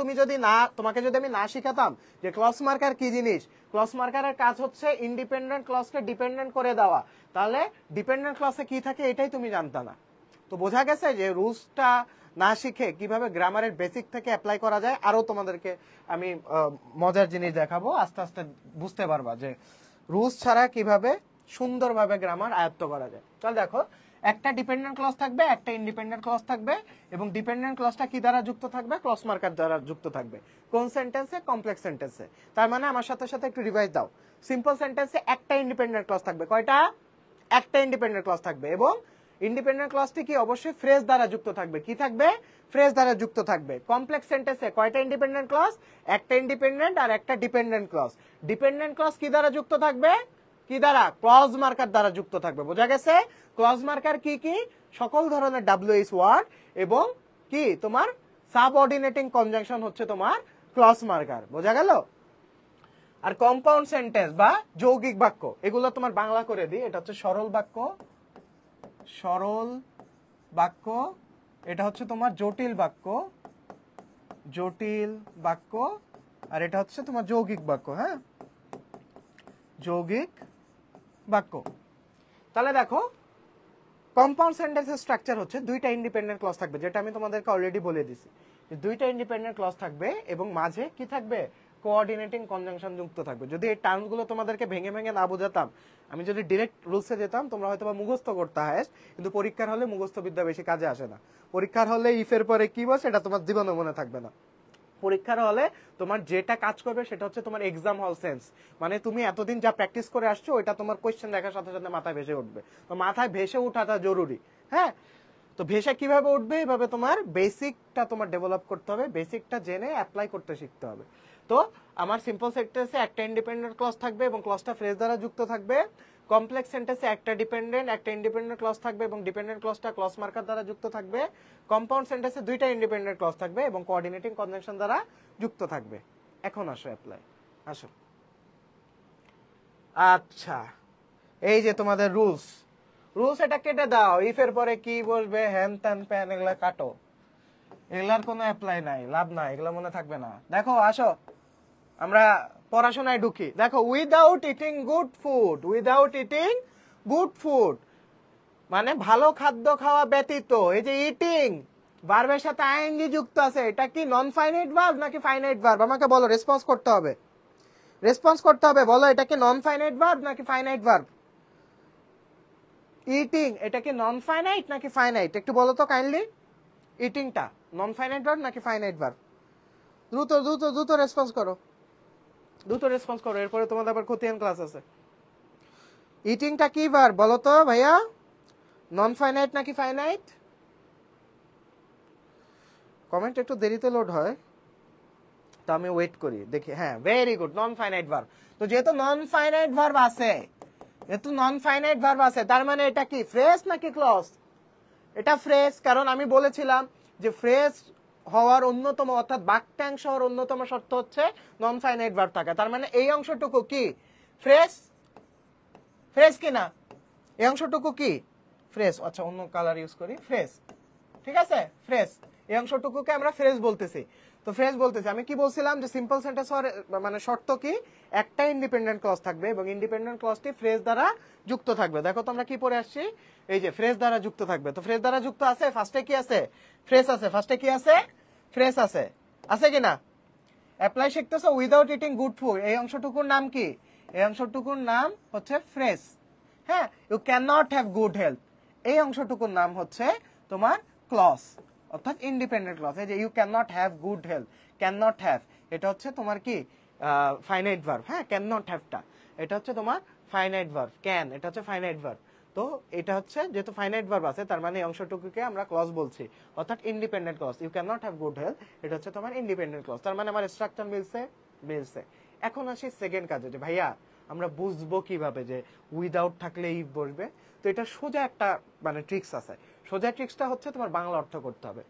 তোমাকে যদি আমি না শিখাতাম যে ক্লজ মার্কার কি জিনিস, ক্লজ মার্কারের কাজ হচ্ছে ইন্ডিপেন্ডেন্ট ক্লজকে ডিপেন্ডেন্ট করে দেওয়া, তাহলে ডিপেন্ডেন্ট ক্লজে কি থাকে এটাই তুমি জানতা না। তো বোঝা গেছে যে রুলসটা না শিখে কিভাবে গ্রামারের বেসিক থেকে অ্যাপ্লাই করা যায়। আরো তোমাদেরকে আমি মজার জিনিস দেখাবো, আস্তে আস্তে বুঝতে পারবা যে রুলস ছাড়া কিভাবে সুন্দরভাবে গ্রামার আয়ত্ত করা যায়। চল দেখো, একটা ডিপেন্ডেন্ট ক্লজ থাকবে, একটা ইন্ডিপেন্ডেন্ট ক্লজ থাকবে, এবং ডিপেন্ডেন্ট ক্লজটা কি দ্বারা যুক্ত থাকবে? ক্লজ মার্কার দ্বারা যুক্ত থাকবে। কোন সেন্টেন্সে? কমপ্লেক্স সেন্টেন্সে। তার মানে আমার সাথে সাথে একটু রিভাইজ দাও। সিম্পল সেন্টেন্সে একটা ইন্ডিপেন্ডেন্ট ক্লজ থাকবে। কয়টা? একটা ইন্ডিপেন্ডেন্ট ক্লজ থাকবে, এবং ইন্ডিপেন্ডেন্ট ক্লজটি কি অবশ্যই ফ্রেজ দ্বারা যুক্ত থাকবে, কি থাকবে, ফ্রেজ দ্বারা যুক্ত থাকবে। কমপ্লেক্স সেন্টেন্সে কয়টা ইন্ডিপেন্ডেন্ট ক্লজ, একটা ইন্ডিপেন্ডেন্ট আর একটা ডিপেন্ডেন্ট ক্লজ। ডিপেন্ডেন্ট ক্লজ কি দ্বারা যুক্ত থাকবে, কি দ্বারা, ক্লজ মার্কার দ্বারা যুক্ত থাকবে, বোঝা গেছে। ক্লজ মার্কার কি কি, সকল ধরনের ডাব্লিউএইচ ওয়ার্ড এবং কি তোমার সাবঅর্ডিনেটিং কনজাংশন হচ্ছে তোমার ক্লজ মার্কার, বোঝা গেল। আর কম্পাউন্ড সেন্টেন্স বা যৌগিক বাক্য, এগুলো তোমার বাংলা করে দিই, এটা হচ্ছে সরল বাক্য, সরল বাক্য, এটা হচ্ছে তোমার জটিল বাক্য, জটিল বাক্য, আর এটা হচ্ছে তোমার যৌগিক বাক্য। হ্যাঁ, যৌগিক বাক্য। তাহলে দেখো কম্পাউন্ড সেন্টেন্সের স্ট্রাকচার হচ্ছে দুইটা ইন্ডিপেন্ডেন্ট ক্লজ থাকবে, যেটা আমি তোমাদেরকে অলরেডি বলে দিছি, দুইটা ইন্ডিপেন্ডেন্ট ক্লজ থাকবে এবং মাঝে কি থাকবে, কোঅর্ডিনেটিং কনজাংশন যুক্ত থাকবে। যদি এই টার্মসগুলো তোমাদেরকে ভেঙে ভেঙে না বোঝাতাম, আমি যদি ডিরেক্ট রুলসে যেতাম, তোমরা হয়তো বা মুখস্থ করতে হয়, কিন্তু পরীক্ষার হলে মুখস্থ বিদ্যা বেশি কাজে আসে না। পরীক্ষার হলে ইফের পরে কি বসে এটা তোমার জীবনে মনে থাকবে না। পরীক্ষার হলে তোমার যেটা কাজ করবে সেটা হচ্ছে তোমার এক্সাম হল সেন্স, মানে তুমি এতদিন যা প্র্যাকটিস করে আসছো ওইটা তোমার কোয়েশ্চেন দেখার সাথে সাথে মাথায় ভেসে উঠবে। তো মাথায় ভেসে ওঠাটা জরুরি। হ্যাঁ, তো ভেসে কিভাবে উঠবে, এভাবে তোমার বেসিকটা তোমার ডেভেলপ করতে হবে, বেসিকটা জেনে অ্যাপ্লাই করতে শিখতে হবে। তো আমার সিম্পল সেন্টেন্সে একটা ইন্ডিপেন্ডেন্ট ক্লজ থাকবে এবং ক্লজটা ফ্রেজ দ্বারা যুক্ত থাকবে। কমপ্লেক্স সেন্টেন্সে একটা ডিপেন্ডেন্ট, একটা ইন্ডিপেন্ডেন্ট ক্লজ থাকবে এবং ডিপেন্ডেন্ট ক্লজটা ক্লজ মার্কার দ্বারা যুক্ত থাকবে। কম্পাউন্ড সেন্টেন্সে দুইটা ইন্ডিপেন্ডেন্ট ক্লজ থাকবে এবং কোঅর্ডিনেটিং কনজাংশন দ্বারা যুক্ত থাকবে। এখন আসো অ্যাপ্লাই, আসো। আচ্ছা, এই যে তোমাদের রুলস, রুলস এটা কেটে দাও, ইফের পরে কি বসবে, হ্যান ত্যান প্যান, এগুলা কাটো, এগুলার কোনো অ্যাপ্লাই নাই, লাভ নাই, এগুলো মনে থাকবে না। দেখো আসো আমরা পড়াশোনায় ঢুকি। দেখো, without eating good food, without eating good food মানে ভালো খাদ্য খাওয়া ব্যতীত। এই যে ইটিং ভার্বের সাথে আইএনজি যুক্ত আছে, এটা কি নন ফাইনাইট ভার্ব নাকি ফাইনাইট ভার্ব, আমাকে বলো, রেসপন্স করতে হবে, রেসপন্স করতে হবে, বলো এটা কি নন ফাইনাইট ভার্ব নাকি ফাইনাইট ভার্ব। ইটিং এটা কি নন ফাইনাইট নাকি ফাইনাইট, একটু বলো তো কাইন্ডলি। ইটিংটা নন ফাইনাইট ভার্ব নাকি ফাইনাইট ভার্ব, দ্রুত দ্রুত দ্রুত রেসপন্স করো, দ্রুত রেসপন্স করো, এরপরে তোমাদের আবার খতিয়ান ক্লাস আছে। ইটিংটা কি ভার্ব বলো তো ভাইয়া, নন ফাইনাইট নাকি ফাইনাইট। কমেন্ট একটু দেরিতে লোড হয়, তো আমি ওয়েট করি দেখি। হ্যাঁ, ভেরি গুড, নন ফাইনাইট ভার্ব। তো যেহেতু নন ফাইনাইট ভার্ব আছে, যেহেতু নন ফাইনাইট ভার্ব আছে, তার মানে এটা কি ফ্রেজ নাকি ক্লজ, এটা ফ্রেজ। কারণ আমি বলেছিলাম যে ফ্রেজ হওয়ার অন্যতম, অর্থাৎ বাক্যাংশ হওয়ার অন্যতম শর্ত হচ্ছে নন ফাইনাইট ভার্ব থাকা। তার মানে এই অংশটুকু কি ফ্রেজ, ফ্রেজ কি না, এই অংশটুকু কি ফ্রেজ। আচ্ছা, অন্য কালার ইউজ করি, ফ্রেজ, ঠিক আছে, ফ্রেজ, এই অংশটুকুকে আমরা ফ্রেজ বলতেছি। তো ফ্রেজ বলতেছি, আমি কি বলছিলাম যে সিম্পল সেন্টেন্স হওয়ার মানে শর্ত কি, একটা ইন্ডিপেন্ডেন্ট ক্লজ থাকবে এবং ইন্ডিপেন্ডেন্ট ক্লজটি ফ্রেজ দ্বারা যুক্ত থাকবে। দেখো তোমরা কি পড়ে আসছি, এই যে ফ্রেজ দ্বারা যুক্ত থাকবে। তো ফ্রেজ দ্বারা যুক্ত আছে, ফার্স্টে কি আছে, ফ্রেজ আছে, ফার্স্টে কি আছে, ফ্রেজ আছে, আছে কিনা। অ্যাপ্লাই শিখতেছো, উইদাউট ইটিং গুড ফুড, এই অংশটুকুর নাম কি, এই অংশটুকুর নাম হচ্ছে ফ্রেজ। হ্যাঁ, you can not have good health, এই অংশটুকুর নাম হচ্ছে তোমার ক্লজ, অর্থাৎ ইন্ডিপেন্ডেন্ট ক্লজ। এই যে you can not have good health, can not have, এটা হচ্ছে তোমার কি ফাইনাইট ভার্ব। হ্যাঁ, ক্যান নট হ্যাভটা এটা হচ্ছে তোমার ফাইনাইট ভার্ব, ক্যান এটা হচ্ছে ফাইনাইট ভার্ব। তো এটা হচ্ছে যেহেতু ফাইনাইট ভার্ব আছে, তার মানে এই অংশটুকুকে আমরা ক্লজ বলছি, অর্থাৎ independent clause. You can not have good health, এটা হচ্ছে তোমার ইন্ডিপেন্ডেন্ট ক্লজ। তার মানে আমার স্ট্রাকচার মিলছে, মিলছে। এখন আসি সেকেন্ড কাজে, যে ভাইয়া আমরা বুঝবো কিভাবে যে উইদাউট থাকলে ইফ বসবে। তো এটা সোজা একটা মানে ট্রিক্স আছে, সোজা ট্রিক্সটা হচ্ছে তোমার বাংলা অর্থ করতে হবে।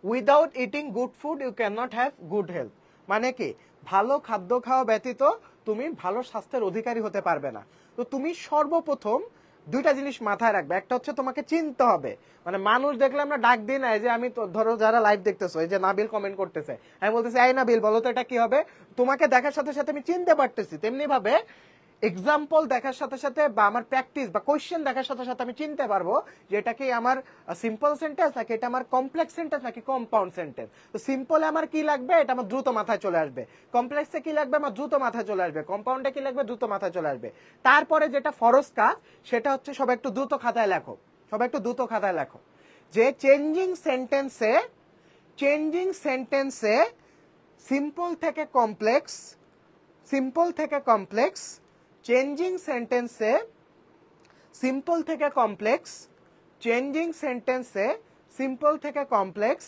Without eating good food you can not have good health, মানে কি ভালো খাদ্য খাওয়া ব্যতীত তুমি ভালো স্বাস্থ্যের অধিকারী হতে পারবে না। তো তুমি সর্বপ্রথম দুইটা জিনিস মাথায় রাখবে, একটা হচ্ছে তোমাকে চিনতে হবে, মানে মানুষ দেখলে আমরা ডাক দিই না, এই যে আমি তো ধরো যারা লাইভ দেখতেছো, এই যে নাবিল কমেন্ট করতেছে, আমি বলতেছি এই নাবিল বলো তো এটা কি হবে, তোমাকে দেখার সাথে সাথে আমি চিনতে পারতেছি। তেমনি ভাবে এক্সাম্পল দেখার সাথে সাথে বা আমার প্র্যাকটিস বা কোয়েশ্চেন দেখার সাথে সাথে আমি চিনতে পারবো যে এটা কি আমার সিম্পল সেন্টেন্স নাকি এটা আমার কমপ্লেক্স সেন্টেন্স নাকি কম্পাউন্ড সেন্টেন্স। তো সিম্পলে আমার কি লাগবে, এটা আমার দ্রুত মাথায় চলে আসবে। কমপ্লেক্সে কি লাগবে, আমার দ্রুত মাথায় চলে আসবে। কম্পাউন্ডে কি লাগবে, দ্রুত মাথায় চলে আসবে। তারপরে যেটা ফরজ কাজ, সেটা হচ্ছে সবাই একটু দ্রুত খাতায় লেখো, সবাই একটু দ্রুত খাতায় লেখো যে চেঞ্জিং সেন্টেন্সে সিম্পল থেকে কমপ্লেক্স, সিম্পল থেকে কমপ্লেক্স, চেঞ্জিং সেন্টেন্সে সিম্পল থেকে কমপ্লেক্স, চেঞ্জিং সেন্টেন্সে সিম্পল থেকে কমপ্লেক্স,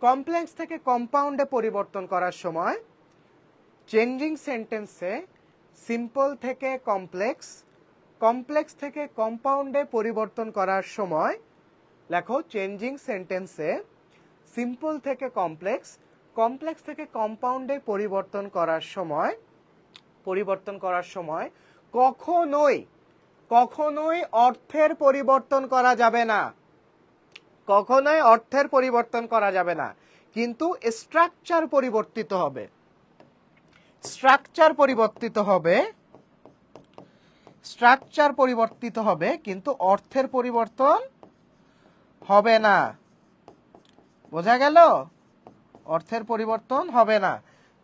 কমপ্লেক্স থেকে কম্পাউন্ডে পরিবর্তন করার সময়, চেঞ্জিং সেন্টেন্সে সিম্পল থেকে কমপ্লেক্স, কমপ্লেক্স থেকে কম্পাউন্ডে পরিবর্তন করার সময়, লেখো চেঞ্জিং সেন্টেন্সে সিম্পল থেকে কমপ্লেক্স, কমপ্লেক্স থেকে কম্পাউন্ডে পরিবর্তন করার সময় কখনোই কখনোই অর্থের পরিবর্তন করা যাবে না, কখনোই অর্থের পরিবর্তন করা যাবে না, কিন্তু স্ট্রাকচার পরিবর্তিত হবে, স্ট্রাকচার পরিবর্তিত হবে, স্ট্রাকচার পরিবর্তিত হবে, কিন্তু অর্থের পরিবর্তন হবে না। বোঝা গেল? অর্থের পরিবর্তন হবে না।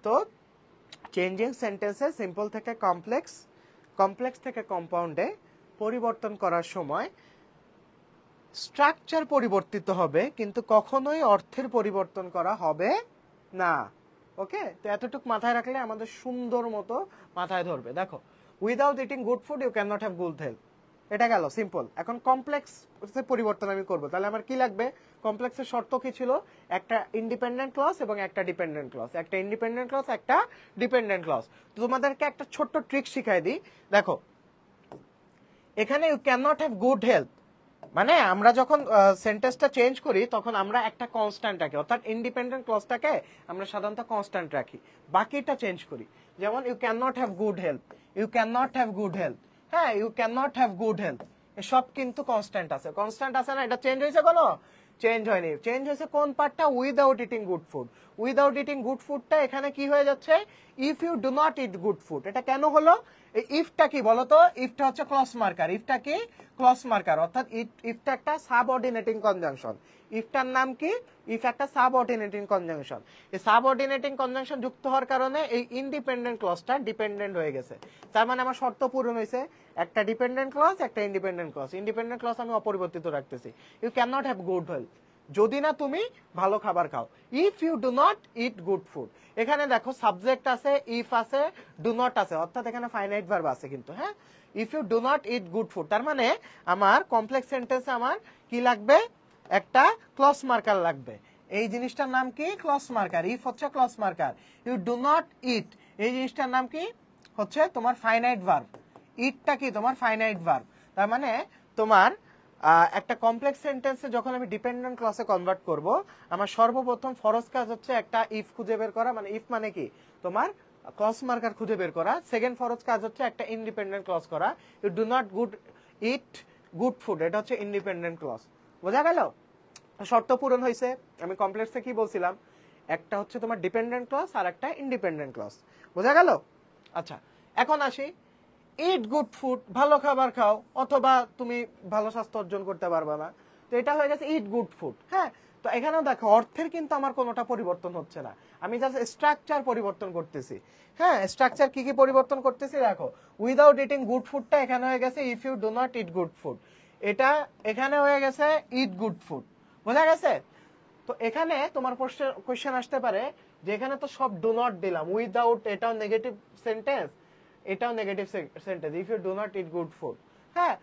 তো চেঞ্জিং সেন্টেন্সে সিম্পল থেকে কমপ্লেক্স, কমপ্লেক্স থেকে কম্পাউন্ডে পরিবর্তন করার সময় স্ট্রাকচার পরিবর্তিত হবে, কিন্তু কখনোই অর্থের পরিবর্তন করা হবে না। ওকে, তো এতটুকু মাথায় রাখলে আমাদের সুন্দর মতো মাথায় ধরবে। দেখো, without eating good food you can not have good health, এটা গেল সিম্পল। এখন কমপ্লেক্স পরিবর্তন আমি করব, তাহলে আমার কি লাগবে? কমপ্লেক্সের শর্ত কি ছিল? একটা ইন্ডিপেন্ডেন্ট ক্লজ এবং একটা ডিপেন্ডেন্ট ক্লজ, একটা ইন্ডিপেন্ডেন্ট ক্লজ, একটা ডিপেন্ডেন্ট ক্লজ। তো তোমাদেরকে একটা ছোট্ট ট্রিক শিখাই দিই। দেখো, এখানে you can not have good health মানে আমরা যখন সেন্টেন্সটা চেঞ্জ করি তখন আমরা একটা কনস্ট্যান্ট রাখি, অর্থাৎ ইন্ডিপেন্ডেন্ট ক্লজটাকে আমরা সাধারণত কনস্ট্যান্ট রাখি, বাকিটা চেঞ্জ করি। যেমন you can not have good health, you can not have good health, হ্যাঁ, you can not have good health, এসব কিন্তু কনস্ট্যান্ট আছে, কনস্ট্যান্ট আছে না? এটা চেঞ্জ হয়েছে কোনো? চেঞ্জ হয়নি। চেঞ্জ হয়েছে কোন পার্টটা? Without eating good food. Without eating good ফুডটা এখানে কি হয়ে যাচ্ছে? If you do not eat good food. এটা কেন হলো? এই ইফটা কি বলতো? ইফটা হচ্ছে ক্লজ মার্কার। ইফটা কি? ক্লজ মার্কার, অর্থাৎ ইফটা একটা সাবঅর্ডিনেটিং কনজাংশন। ইফটার নাম কি? ইফ একটা সাবঅর্ডিনেটিং কনজাংশন। এই সাবঅর্ডিনেটিং কনজাংশন যুক্ত হওয়ার কারণে এই ইন্ডিপেন্ডেন্ট ক্লজটা ডিপেন্ডেন্ট হয়ে গেছে। তার মানে আমার শর্ত পূরণ হয়েছে, একটা ডিপেন্ডেন্ট ক্লজ, একটা ইন্ডিপেন্ডেন্ট ক্লজ। ইন্ডিপেন্ডেন্ট ক্লজ আমি অপরিবর্তিত রাখতেছি। You can not have good health, যদি না তুমি ভালো খাবার খাও। If you do not eat good food, এখানে দেখো সাবজেক্ট আছে, ইফ আছে, ডু নট আছে, অর্থাৎ এখানে ফাইনাইট ভার্ব আছে কিন্তু। হ্যাঁ, if you do not eat good food, তার মানে আমার কমপ্লেক্স সেন্টেন্সে আমার কি লাগবে? একটা ক্লজ মার্কার লাগবে। এই জিনিসটার নাম কি? Clause marker. ইফ হচ্ছে clause marker. You do not eat, এই জিনিসটার নাম কি? হচ্ছে তোমার ফাইনাইট ভার্ব। ইটটা কি? তোমার ফাইনাইট ভার্ব। তার মানে তোমার একটা কমপ্লেক্স সেন্টেন্সে যখন আমি ডিপেন্ডেন্ট ক্লজে কনভার্ট করব, আমার সর্বপ্রথম ফরজ কাজ হচ্ছে একটা ইফ খুঁজে বের করা, মানে ইফ মানে কি? তোমার ক্লজ মার্কার খুঁজে বের করা। সেকেন্ড ফরজ কাজ হচ্ছে একটা ইন্ডিপেন্ডেন্ট ক্লজ করা। You do not eat good food, এটা হচ্ছে ইন্ডিপেন্ডেন্ট ক্লজ। বোঝা গেল? শর্ত পূরণ হয়েছে। আমি কমপ্লেক্সে কি বলছিলাম? একটা হচ্ছে তোমার ডিপেন্ডেন্ট ক্লজ আর একটা ইন্ডিপেন্ডেন্ট ক্লজ। বোঝা গেল? আচ্ছা, এখন আসি ইট গুড ফুড, ভালো খাবার খাও, অথবা তুমি ভালো স্বাস্থ্য অর্জন করতে পারবা না। তো এটা হয়ে গেছে ইট গুড ফুড। হ্যাঁ, তো এখানেও দেখো অর্থের কিন্তু আমার কোনোটা পরিবর্তন হচ্ছে না, আমি জাস্ট স্ট্রাকচার পরিবর্তন করতেছি। হ্যাঁ, স্ট্রাকচার কি কি পরিবর্তন করতেছি দেখো। উইদাউট ইটিং গুড ফুডটা এখানে হয়ে গেছে if you do not eat good food, এটা এখানে হয়ে গেছে ইট গুড ফুড। বোঝা গেছে? তো এখানে তোমার কোশ্চেন আসতে পারে যে এখানে তো সব ডু নট দিলাম, উইদাউট এটাও নেগেটিভ সেন্টেন্স, এটাও negative sentence, if you do not eat good food. হ্যাঁ,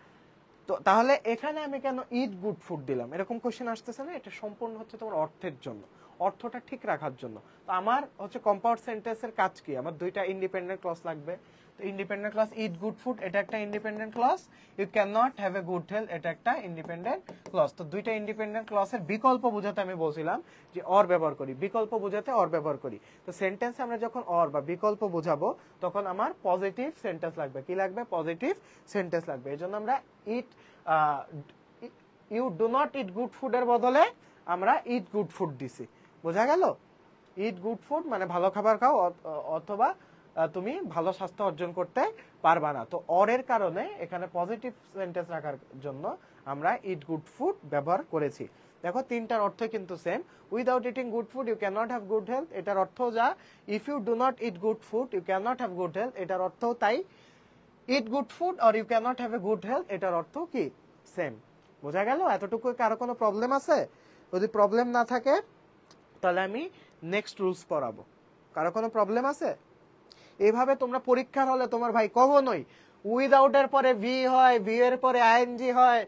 তো তাহলে এখানে আমি কেন ইট গুড ফুড দিলাম? এরকম কোশ্চেন আসতেছে না? এটা সম্পূর্ণ হচ্ছে তোমার অর্থের জন্য, অর্থটা ঠিক রাখার জন্য। তো আমার হচ্ছে কম্পাউন্ড সেন্টেন্সের কাজ কি? আমার দুইটা ইন্ডিপেন্ডেন্ট ক্লজ লাগবে। তো independent clause eat good food, এটা একটা independent clause. You can not have a good health, এটা একটা ইন্ডিপেন্ডেন্ট ক্লজ। তো দুইটা ইন্ডিপেন্ডেন্ট ক্লজের বিকল্প বোঝাতে আমি বলছিলাম যে অর ব্যবহার করি, বিকল্প বোঝাতে অর ব্যবহার করি। তো সেন্টেন্সে আমরা যখন অর বা বিকল্প বোঝাবো তখন আমার পজিটিভ সেন্টেন্স লাগবে। কি লাগবে? পজিটিভ সেন্টেন্স লাগবে। এই জন্য আমরা eat you do not eat good ফুডের বদলে আমরা ইট গুড ফুড দিছি। বোঝা গেল? ইট গুড ফুড মানে ভালো খাবার খাও, অথবা তুমি ভালো স্বাস্থ্য অর্জন করতে পারবা না। তো অরের কারণে এখানে পজিটিভ সেন্টেন্স রাখার জন্য আমরা ইট গুড ফুড ব্যবহার করেছি। দেখো, তিনটার অর্থ কিন্তু same. Without eating good food you can not have good health, এটার অর্থ যা। If you do not eat good food you can not have good health, এটার অর্থ তাই। Eat good food or you can not have a good health, এটার অর্থ কি? Same. বোঝা গেল? এতটুকু কারো কোনো প্রবলেম আছে? যদি প্রবলেম না থাকে তাহলে আমি নেক্সট রুলস পড়াবো। কারো কোনো প্রবলেম আছে? এইভাবে তোমরা পরীক্ষার হলে তোমার ভাই কখনোই উইদাউট এর পরে ভি হয়, ভি এর পরে আইএনজি হয়,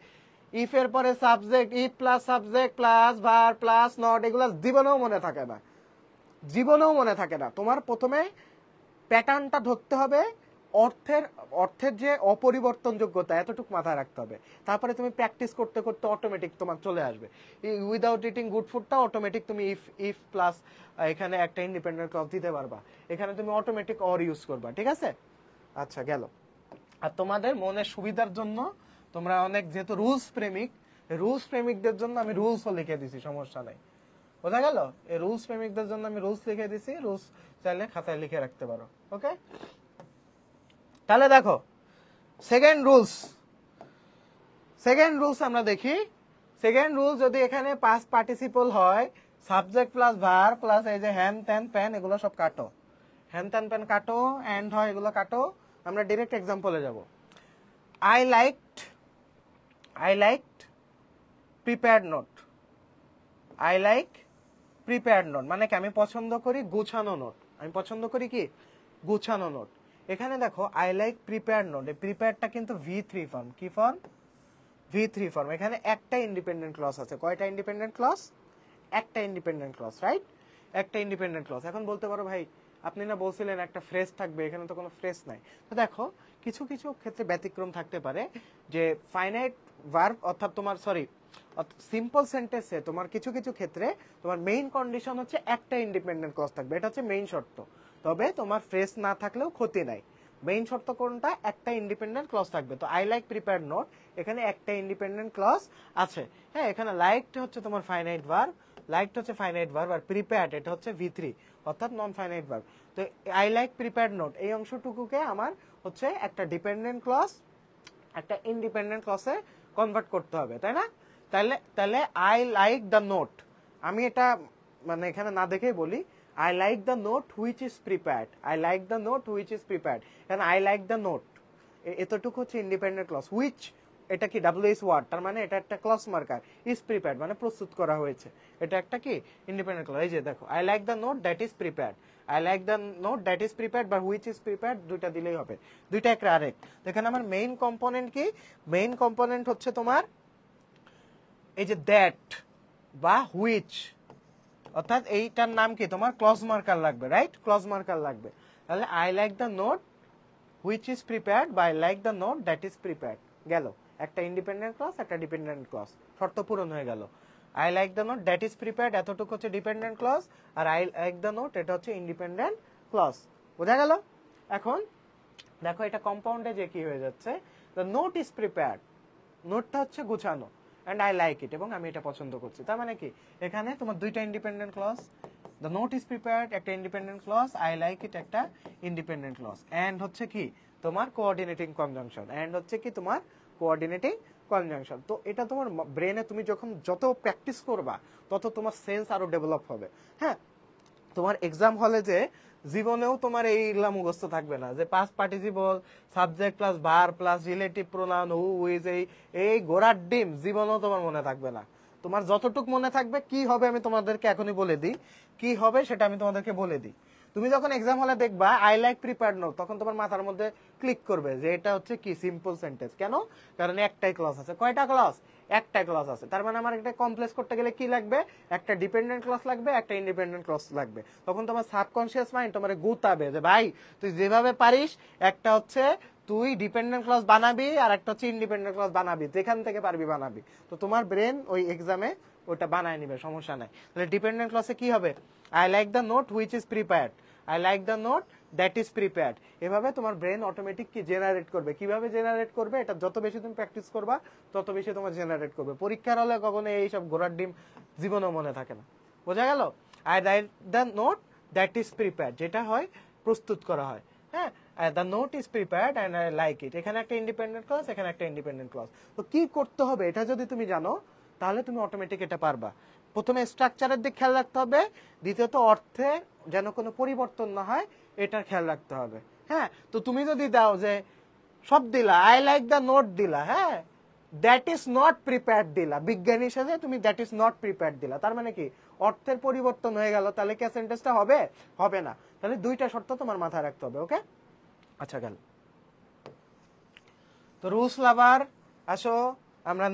ইফ এর পরে subject, if plus subject plus verb plus not, এগুলো জীবনেও মনে থাকে না, জীবনেও মনে থাকে না। তোমার প্রথমে প্যাটার্নটা ধরতে হবে, অর্থের অর্থের যে অপরিবর্তনযোগ্যতা এতটুকু মাথায় রাখতে হবে। তারপরে তুমি প্র্যাকটিস করতে করতে অটোমেটিক তোমার চলে আসবে। উইদাউট ইটিং গুড ফুডটা অটোমেটিক তুমি ইফ ইফ প্লাস এখানে একটা ইন্ডিপেন্ডেন্ট ক্লজ দিতে পারবা, এখানে তুমি অটোমেটিক অর ইউজ করবা, ঠিক আছে? আচ্ছা গেল। আর তোমাদের মনের সুবিধার জন্য তোমরা অনেক যেহেতু রুলস প্রেমিক, রুলস প্রেমিকদের জন্য আমি রুলসও লিখে দিছি, সমস্যা নাই। বোঝা গেল? এই রুলস প্রেমিকদের জন্য আমি রুলস লিখে দিছি, রুলস চাইলে খাতায় লিখে রাখতে পারো। ওকে, তাহলে দেখো সেকেন্ড রুলস, সেকেন্ড রুলস আমরা দেখি। সেকেন্ড রুল যদি এখানে পাস্ট পার্টিসিপল হয়, সাবজেক্ট প্লাস ভার প্লাস এই যে হ্যান ত্যান প্যান, এগুলো সব কাটো, হ্যান ত্যান প্যান কাটো, এন্ড হয় এগুলো কাটো। আমরা ডিরেক্ট এক্সাম্পলে যাব। I liked prepared note, I like prepared note মানে কি আমি পছন্দ করি গুছানো নোট, আমি পছন্দ করি কি গুছানো নোট। এখানে দেখো আই লাইক প্রিপেয়ার্ড নোট, এই প্রিপেয়ারটা কিন্তু V3 ফর্ম। কি ফর্ম? V3 form. এখানে একটা ইন্ডিপেন্ডেন্ট ক্লজ আছে। কয়টা ইন্ডিপেন্ডেন্ট ক্লজ? একটা ইন্ডিপেন্ডেন্ট ক্লজ, রাইট? একটা ইন্ডিপেন্ডেন্ট ক্লজ। এখন বলতে পারো ভাই আপনি না বলছিলেন একটা ফ্রেজ থাকবে, এখানে তো কোনো ফ্রেজ নাই। তো দেখো কিছু কিছু ক্ষেত্রে ব্যতিক্রম থাকতে পারে, যে ফাইনাইট ভার্ব অর্থাৎ তোমার সিম্পল সেন্টেন্সে তোমার কিছু কিছু ক্ষেত্রে তোমার মেইন কন্ডিশন হচ্ছে একটা ইন্ডিপেন্ডেন্ট ক্লজ থাকবে, এটা হচ্ছে মেইন শর্ত। তবে তোমার ফ্রেজ না থাকলেও ক্ষতি নাই। মেইন শর্ত কোনটা? একটা ইন্ডিপেন্ডেন্ট ক্লজ থাকবে। তো আই লাইক প্রিপেয়ার্ড নোট, এখানে একটা ইন্ডিপেন্ডেন্ট ক্লজ আছে। হ্যাঁ, এখানে লাইকড হচ্ছে তোমার ফাইনাইট ভার্ব, লাইকড হচ্ছে ফাইনাইট ভার্ব, আর প্রিপেয়ার্ড এটা হচ্ছে V3 অর্থাৎ নন ফাইনাইট ভার্ব। তো আই লাইক প্রিপেয়ার্ড নোট এই অংশটুকুকে আমার হচ্ছে একটা ডিপেন্ডেন্ট ক্লজ একটা ইন্ডিপেন্ডেন্ট ক্লজে কনভার্ট করতে হবে, তাই না? তাহলে তাহলে আই লাইক দ্য নোট, আমি এটা মানে এখানে না দেখেই বলি, I like the note which is prepared, I like the note which is prepared. এখানে আই লাইক দ্য নোট এতটুকু হচ্ছে ইন্ডিপেন্ডেন্ট ক্লজ। হুইচ এটা কি WH ওয়ার্ড, তার মানে এটা একটা ক্লজ মার্কার। ইজ প্রিপেয়ার্ড মানে প্রস্তুত করা হয়েছে, এটা একটা কি ইন্ডিপেন্ডেন্ট ক্লজ। এই যে দেখো I like the note that is prepared, I like the note that is prepared বা হুইচ ইজ প্রিপেয়ার্ড, দুইটা দিলেই হবে, দুইটা একটা আরেক। এখানে আমার মেইন কম্পোনেন্ট কি? মেইন কম্পোনেন্ট হচ্ছে তোমার এই যে দ্যাট বা হুইচ, অর্থাৎ এইটার নাম কি তোমার ক্লজ মার্কার লাগবে, রাইট? ক্লজ মার্কার লাগবে। তাহলে I like the note which is prepared বা I like the note that is prepared. গেল একটা ইন্ডিপেন্ডেন্ট ক্লজ, একটা ডিপেন্ডেন্ট ক্লজ, শর্ত পূরণ হয়ে গেল। I like the note that is prepared এতটুকু হচ্ছে ডিপেন্ডেন্ট ক্লজ, আর আই লাইক দ্য নোট এটা হচ্ছে ইন্ডিপেন্ডেন্ট ক্লজ। বোঝা গেল? এখন দেখো এটা কম্পাউন্ডে যে কি হয়ে যাচ্ছে, দ্য নোট ইজ প্রিপেয়ার্ড, নোটটা হচ্ছে গুছানো, এন্ড আই লাইক ইট এবং আমি এটা পছন্দ করছি। তার মানে কি এখানে তোমার দুইটা independent clause, the note is prepared একটা independent clause, I like it একটা ইন্ডিপেন্ডেন্ট ক্লজ, এন্ড হচ্ছে কি তোমার কোঅর্ডিনেটিং কনজাংশন, এন্ড হচ্ছে কি তোমার কোঅর্ডিনেটিং কনজাংশন। তো এটা তোমার ব্রেনে তুমি যখন যত প্র্যাকটিস করবা তত তোমার সেন্স আরো ডেভেলপ হবে। হ্যাঁ, তোমার এক্সাম হলে যে জীবনেও তোমার এইগুলা মুখস্থ থাকবে না, যে past participle subject plus verb plus relative pronoun who which, এই গোড়ার ডিম জীবনেও তোমার মনে থাকবে না। তোমার যতটুক মনে থাকবে কি হবে আমি তোমাদেরকে এখনই বলে দিই, কি হবে সেটা আমি তোমাদেরকে বলে দিই। তুমি যখন এক্সাম হলে দেখবা আই লাইক প্রিপেয়ার্ড নোট, তখন তোমার মাথার মধ্যে ক্লিক করবে যে এটা হচ্ছে কি সিম্পল সেন্টেন্স। কেন? কারণ একটাই ক্লজ আছে। কয়টা ক্লজ? একটা ক্লজ আছে। তার মানে আমার এটা কমপ্লেক্স করতে গেলে কি লাগবে? একটা ডিপেন্ডেন্ট ক্লজ লাগবে, একটা ইন্ডিপেন্ডেন্ট ক্লজ লাগবে। তখন তোমার সাবকনসিয়াস মাইন্ড তোমার গুতাবে যে ভাই তুই যেভাবে পারিস একটা হচ্ছে তুই ডিপেন্ডেন্ট ক্লজ বানাবি আর একটা হচ্ছে ইন্ডিপেন্ডেন্ট ক্লজ বানাবি, যেখান থেকে পারবি বানাবি। তো তোমার ব্রেন ওই এক্সামে ওটা বানায় নিবে, সমস্যা নাই। তাহলে ডিপেন্ডেন্ট ক্লজে কি হবে? I like the note which is prepared, I like the note that is prepared. এভাবে তোমার ব্রেন অটোমেটিক কি জেনারেট করবে। কিভাবে জেনারেট করবে? এটা যত বেশি তুমি প্র্যাকটিস করবা তত বেশি তোমার জেনারেট করবে। পরীক্ষার হলে কখনো এইসব ঘোড়ার ডিম জীবনেও মনে থাকে না। বোঝা গেল? I like the note that is prepared, যেটা হয় প্রস্তুত করা হয়। হ্যাঁ, the note is prepared and I like it, এখানে একটা ইন্ডিপেন্ডেন্ট ক্লজ, এখানে একটা ইন্ডিপেন্ডেন্ট ক্লজ। তো কি করতে হবে এটা যদি তুমি জানো তাহলে তুমি অটোমেটিক এটা পারবা। প্রথমে স্ট্রাকচারের দিক খেয়াল রাখতে হবে, দ্বিতীয়ত অর্থে যেন কোনো পরিবর্তন না হয় এটার খেয়াল রাখতে হবে। হ্যাঁ, তো তুমি যদি দাও যে সব দিলা, আই লাইক দ্য নোট দিলা, হ্যাঁ দ্যাট ইজ নট প্রিপেয়ার্ড দিলা, বিজ্ঞানী হিসেবে তুমি দ্যাট ইজ নট প্রিপেয়ার্ড দিলা, তার মানে কি অর্থের পরিবর্তন হয়ে গেল। তাহলে কি সেন্টেন্সটা হবে? হবে না। তাহলে দুইটা শর্ত তোমার মাথায় রাখতে হবে। ওকে, আচ্ছা গেল। তো রুলস লাভার আসো, আমরা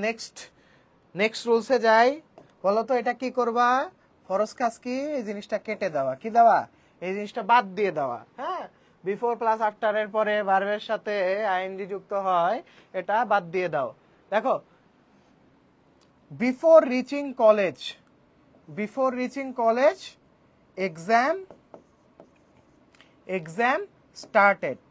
নেক্সট রুলসে যাই। বলো তো এটা কি করবা? ফরজ কাজ কি? এই জিনিসটা কেটে দেওয়া। কি দেওয়া? এই জিনিসটা বাদ দিয়ে দেওয়া। হ্যাঁ, বিফোর প্লাস আফটার এর পরে ভার্বের সাথে আইএনজি যুক্ত হয়, এটা বাদ দিয়ে দাও। দেখো, before reaching college exam started.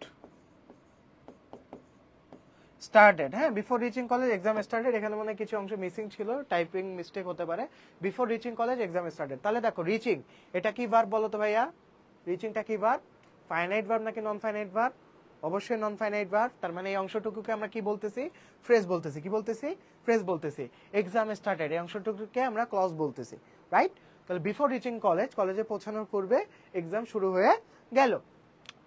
হ্যাঁ, before reaching college exam started, এখানে মনে হয় কিছু অংশ মিসিং ছিল, টাইপিং মিস্টেক হতে পারে। Before reaching college exam started. তাহলে দেখো রিচিং, এটা কি ভার্ব বলো তো ভাইয়া? রিচিংটা কি ভার্ব? ফাইনাইট ভার্ব নাকি নন ফাইনাইট ভার্ব? অবশ্যই নন ফাইনাইট ভার্ব। তার মানে এই অংশটুকুকে আমরা কি বলতেছি? ফ্রেজ বলতেছি। কি বলতেছি? ফ্রেজ বলতেছি। এক্সাম স্টার্টেড, এই অংশটুকুকে আমরা ক্লজ বলতেছি, রাইট? তাহলে বিফোর রিচিং কলেজে পৌঁছানোর পূর্বে এক্সাম শুরু হয়ে গেল।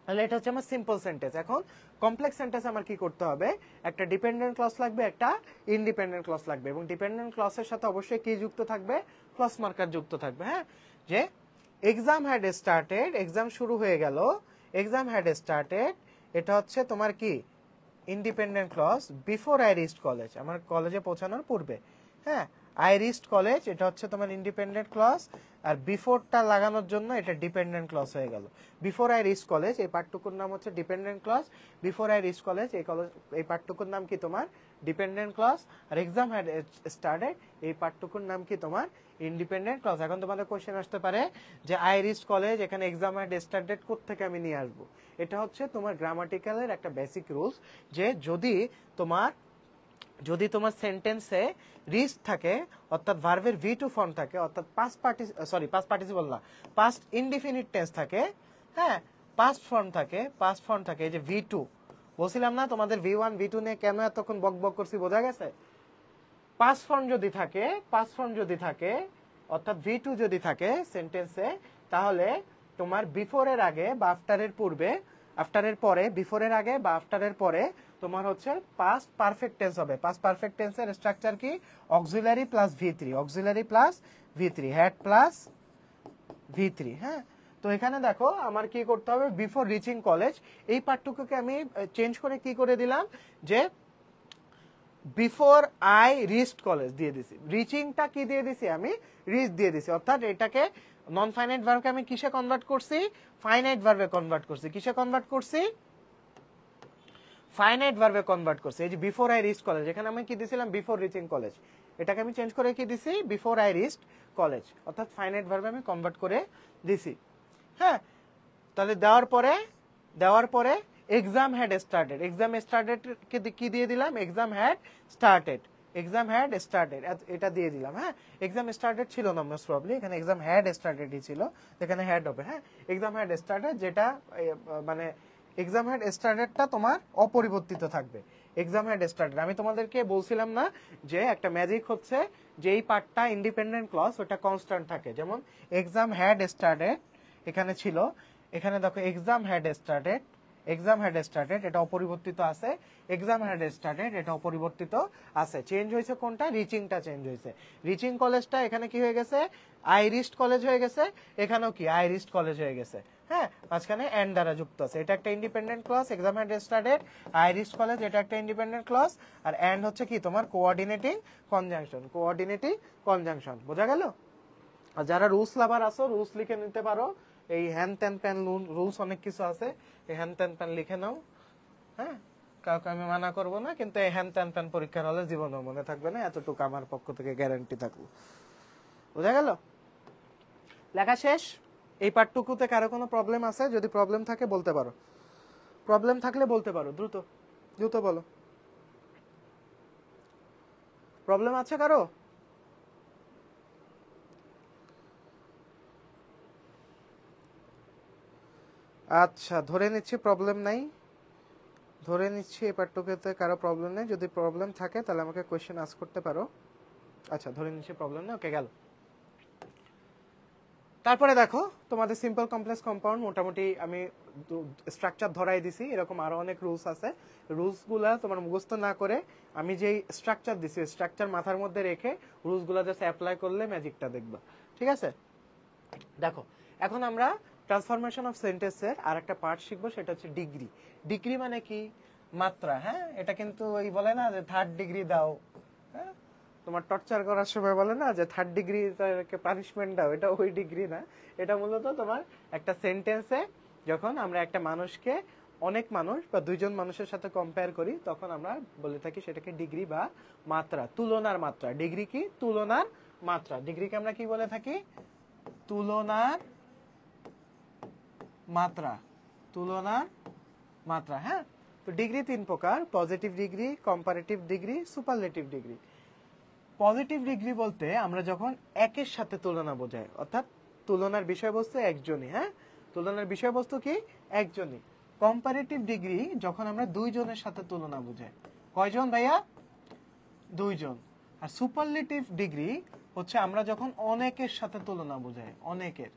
তাহলে এটা হচ্ছে আমার সিম্পল সেন্টেন্স। এখন কমপ্লেক্স সেন্টেন্স আমার কি করতে হবে? একটা ডিপেন্ডেন্ট ক্লজ লাগবে, একটা ইন্ডিপেন্ডেন্ট ক্লজ লাগবে, এবং ডিপেন্ডেন্ট ক্লজের সাথে অবশ্যই কি যুক্ত থাকবে? ক্লজ মার্কার যুক্ত থাকবে। হ্যাঁ, যে এক্সাম হ্যাড স্টার্টেড, এক্সাম শুরু হয়ে গেল, এক্সাম হ্যাড স্টার্টেড, এটা হচ্ছে তোমার কি? Independent clause. Before I reached college, আমার কলেজে পৌঁছানোর পূর্বে। হ্যাঁ, আই রিচড কলেজ, এটা হচ্ছে তোমার ইন্ডিপেন্ডেন্ট ক্লজ, আর বিফোরটা লাগানোর জন্য এটা ডিপেন্ডেন্ট ক্লজ হয়ে গেল। বিফোর আই রিচড কলেজ, এই পার্টটুকুর নাম হচ্ছে dependent clause. Before I reached college, এই পার্টটুকুর নাম কি তোমার? Dependent clause. আর এক্সাম হ্যাড স্টার্টেড, এই পার্টটুকুর নাম কি তোমার? Independent clause. এখন তোমাদের কোশ্চেন আসতে পারে যে আই রিচড কলেজ, এখানে এক্সাম হ্যাড স্টার্টেড কোত্থেকে আমি নিয়ে আসবো? এটা হচ্ছে তোমার গ্রামাটিক্যালের একটা বেসিক রুলস, যে যদি তোমার সেন্টেন্সে রিচ থাকে, অর্থাৎ ভার্বের V2 ফর্ম থাকে, অর্থাৎ পাস্ট ইনডিফিনিট টেন্স থাকে, হ্যাঁ, পাস্ট ফর্ম থাকে, এই যে V2 বলছিলাম না তোমাদের, V1 V2 নিয়ে কেন এতক্ষণ বক বক করছি, বোঝা গেছে? পাস্ট ফর্ম যদি থাকে অর্থাৎ V2 যদি থাকে সেন্টেন্সে, তাহলে তোমার বিফোরের আগে বা আফটারের পূর্বে, আফটারের পরে, বিফোরের আগে বা আফটারের পরে তোমার হচ্ছে পাস্ট পারফেক্ট টেন্স হবে। পাস্ট পারফেক্ট টেন্সের স্ট্রাকচার কি? Auxiliary plus V3, had plus V3। হ্যাঁ, তো এখানে দেখো আমার কি করতে হবে? বিফোর রিচিং কলেজ, এই পার্টটুকুকে আমি চেঞ্জ করে কি করে দিলাম? যে বিফোর আই রিচড কলেজ দিয়ে দিছি। রিচিংটা কি দিয়ে দিছি? আমি রিচ দিয়ে দিছি। অর্থাৎ এটাকে নন ফাইনাইট ভার্বকে আমি কিসে কনভার্ট করছি? ফাইনাইট ভার্বে কনভার্ট করছি। কিসে কনভার্ট করছি? ফাইনাইট ভার্বে কনভার্ট করছি। এই যে বিফোর আই রিচড কলেজ, এখানে আমি কি দিছিলাম? বিফোর রিচিং কলেজ, এটাকে আমি চেঞ্জ করে কি দিছি? বিফোর আই রিচড কলেজ, অর্থাৎ ফাইনাইট ভার্বে আমি কনভার্ট করে দিছি। হ্যাঁ, তাহলে দেওয়ার পরে এক্সাম হ্যাড স্টার্টেড, কি দিয়ে দিলাম? এক্সাম হ্যাড স্টার্টেড, এটা দিয়ে দিলাম। হ্যাঁ, এক্সাম স্টার্টেড ছিল না মোস্ট প্রবাবলি, এখানে এক্সাম হ্যাড স্টার্টেডই ছিল, এখানে হ্যাড হবে। হ্যাঁ, এক্সাম হ্যাড স্টার্টেড, যেটা মানে এক্সাম হ্যাড স্টার্টেডটা তোমার অপরিবর্তিত থাকবে। এক্সাম হ্যাড স্টার্টেড, আমি তোমাদেরকে বলছিলাম না যে একটা ম্যাজিক হচ্ছে যে এই পার্টটা ইন্ডিপেন্ডেন্ট ক্লজ, ওটা কনস্ট্যান্ট থাকে। যেমন এক্সাম হ্যাড স্টার্টেড এখানে ছিল, এখানে দেখো এক্সাম হ্যাড স্টার্টেড, এটা অপরিবর্তিত আছে, এক্সাম হ্যাড স্টার্টেড এটা অপরিবর্তিত আছে। চেঞ্জ হয়েছে কোনটা? রিচিংটা চেঞ্জ হয়েছে। রিচিং কলেজটা এখানে কি হয়ে গেছে? আই রিচড কলেজ হয়ে গেছে, এখানেও কি আই রিচড কলেজ হয়ে গেছে। হ্যাঁ, মাঝখানে এন্ড দ্বারা যুক্ত আছে। এটা একটা independent clause, exam had started, I reached college, এটা একটা ইন্ডিপেন্ডেন্ট ক্লজ, আর এন্ড হচ্ছে কি তোমার কোঅর্ডিনেটিং কনজাংশন। বোঝা গেল? আর যারা রুলস লাভার আছো, রুলস লিখে নিতে পারো। এই হ্যান ত্যান প্যান রুলস অনেক কিছু আছে, এই হ্যান ত্যান প্যান লিখে নাও। হ্যাঁ, কাউকে আমি মানা করবো না, কিন্তু এই হ্যান ত্যান প্যান পরীক্ষার হলে জীবনও মনে থাকবে না, এতটুকু আমার পক্ষ থেকে গ্যারান্টি থাকলো। বোঝা গেল? লেখা শেষ। এই পার্টটুকুতে কারো কোনো প্রবলেম আছে? যদি প্রবলেম থাকে বলতে পারো, প্রবলেম থাকলে বলতে পারো, দ্রুত বলো। প্রবলেম আছে কারো? আচ্ছা, ধরে নিচ্ছি প্রবলেম নাই, এই পার্টটুকুতে কারো প্রবলেম নেই। যদি প্রবলেম থাকে তাহলে আমাকে কোয়েশ্চেন আস্ক করতে পারো। আচ্ছা, ধরে নিচ্ছি প্রবলেম নেই, ওকে গেল। তারপরে দেখো তোমাদের সিম্পল কমপ্লেক্স কম্পাউন্ড মোটামুটি আমি স্ট্রাকচার ধরাই দিছি। এরকম আরো অনেক রুলস আছে, রুলসগুলা তোমার মুখস্থ না করে আমি যেই স্ট্রাকচার দিছি, স্ট্রাকচার মাথার মধ্যে রেখে রুলসগুলা জাস্ট অ্যাপ্লাই করলে ম্যাজিকটা দেখবা। ঠিক আছে? দেখো, এখন আমরা ট্রান্সফরমেশন অফ সেন্টেন্সের আর একটা পার্ট শিখবো, সেটা হচ্ছে ডিগ্রি। ডিগ্রি মানে কি? মাত্রা। হ্যাঁ, এটা কিন্তু ওই বলে না যে 3rd ডিগ্রি দাও, হ্যাঁ, তোমার টর্চার করার সময় বলে না যে 3rd ডিগ্রি তাকে পানিশমেন্ট দাও, এটা ওই ডিগ্রি না। এটা মূলত তোমার একটা সেন্টেন্সে যখন আমরা একটা মানুষকে অনেক মানুষ বা দুইজন মানুষের সাথে কম্পেয়ার করি তখন আমরা বলে থাকি সেটাকে ডিগ্রি বা মাত্রা, তুলনার মাত্রা। ডিগ্রি কি? তুলনার মাত্রা। ডিগ্রিকে আমরা কি বলে থাকি? তুলনার মাত্রা। তুলনার মাত্রা। হ্যাঁ, তো ডিগ্রি 3 প্রকার: positive degree, comparative degree, superlative degree. Positive degree বলতে আমরা যখন একের সাথে তুলনা বোঝাই, অর্থাৎ তুলনার বিষয়বস্তু একজনই। হ্যাঁ, তুলনার বিষয়বস্তু কি? একজনই। কম্পারেটিভ ডিগ্রি যখন আমরা দুইজনের সাথে তুলনা বোঝাই। কয়জন ভাইয়া? দুইজন। আর সুপারলেটিভ ডিগ্রি হচ্ছে আমরা যখন অনেকের সাথে তুলনা বোঝাই, অনেকের,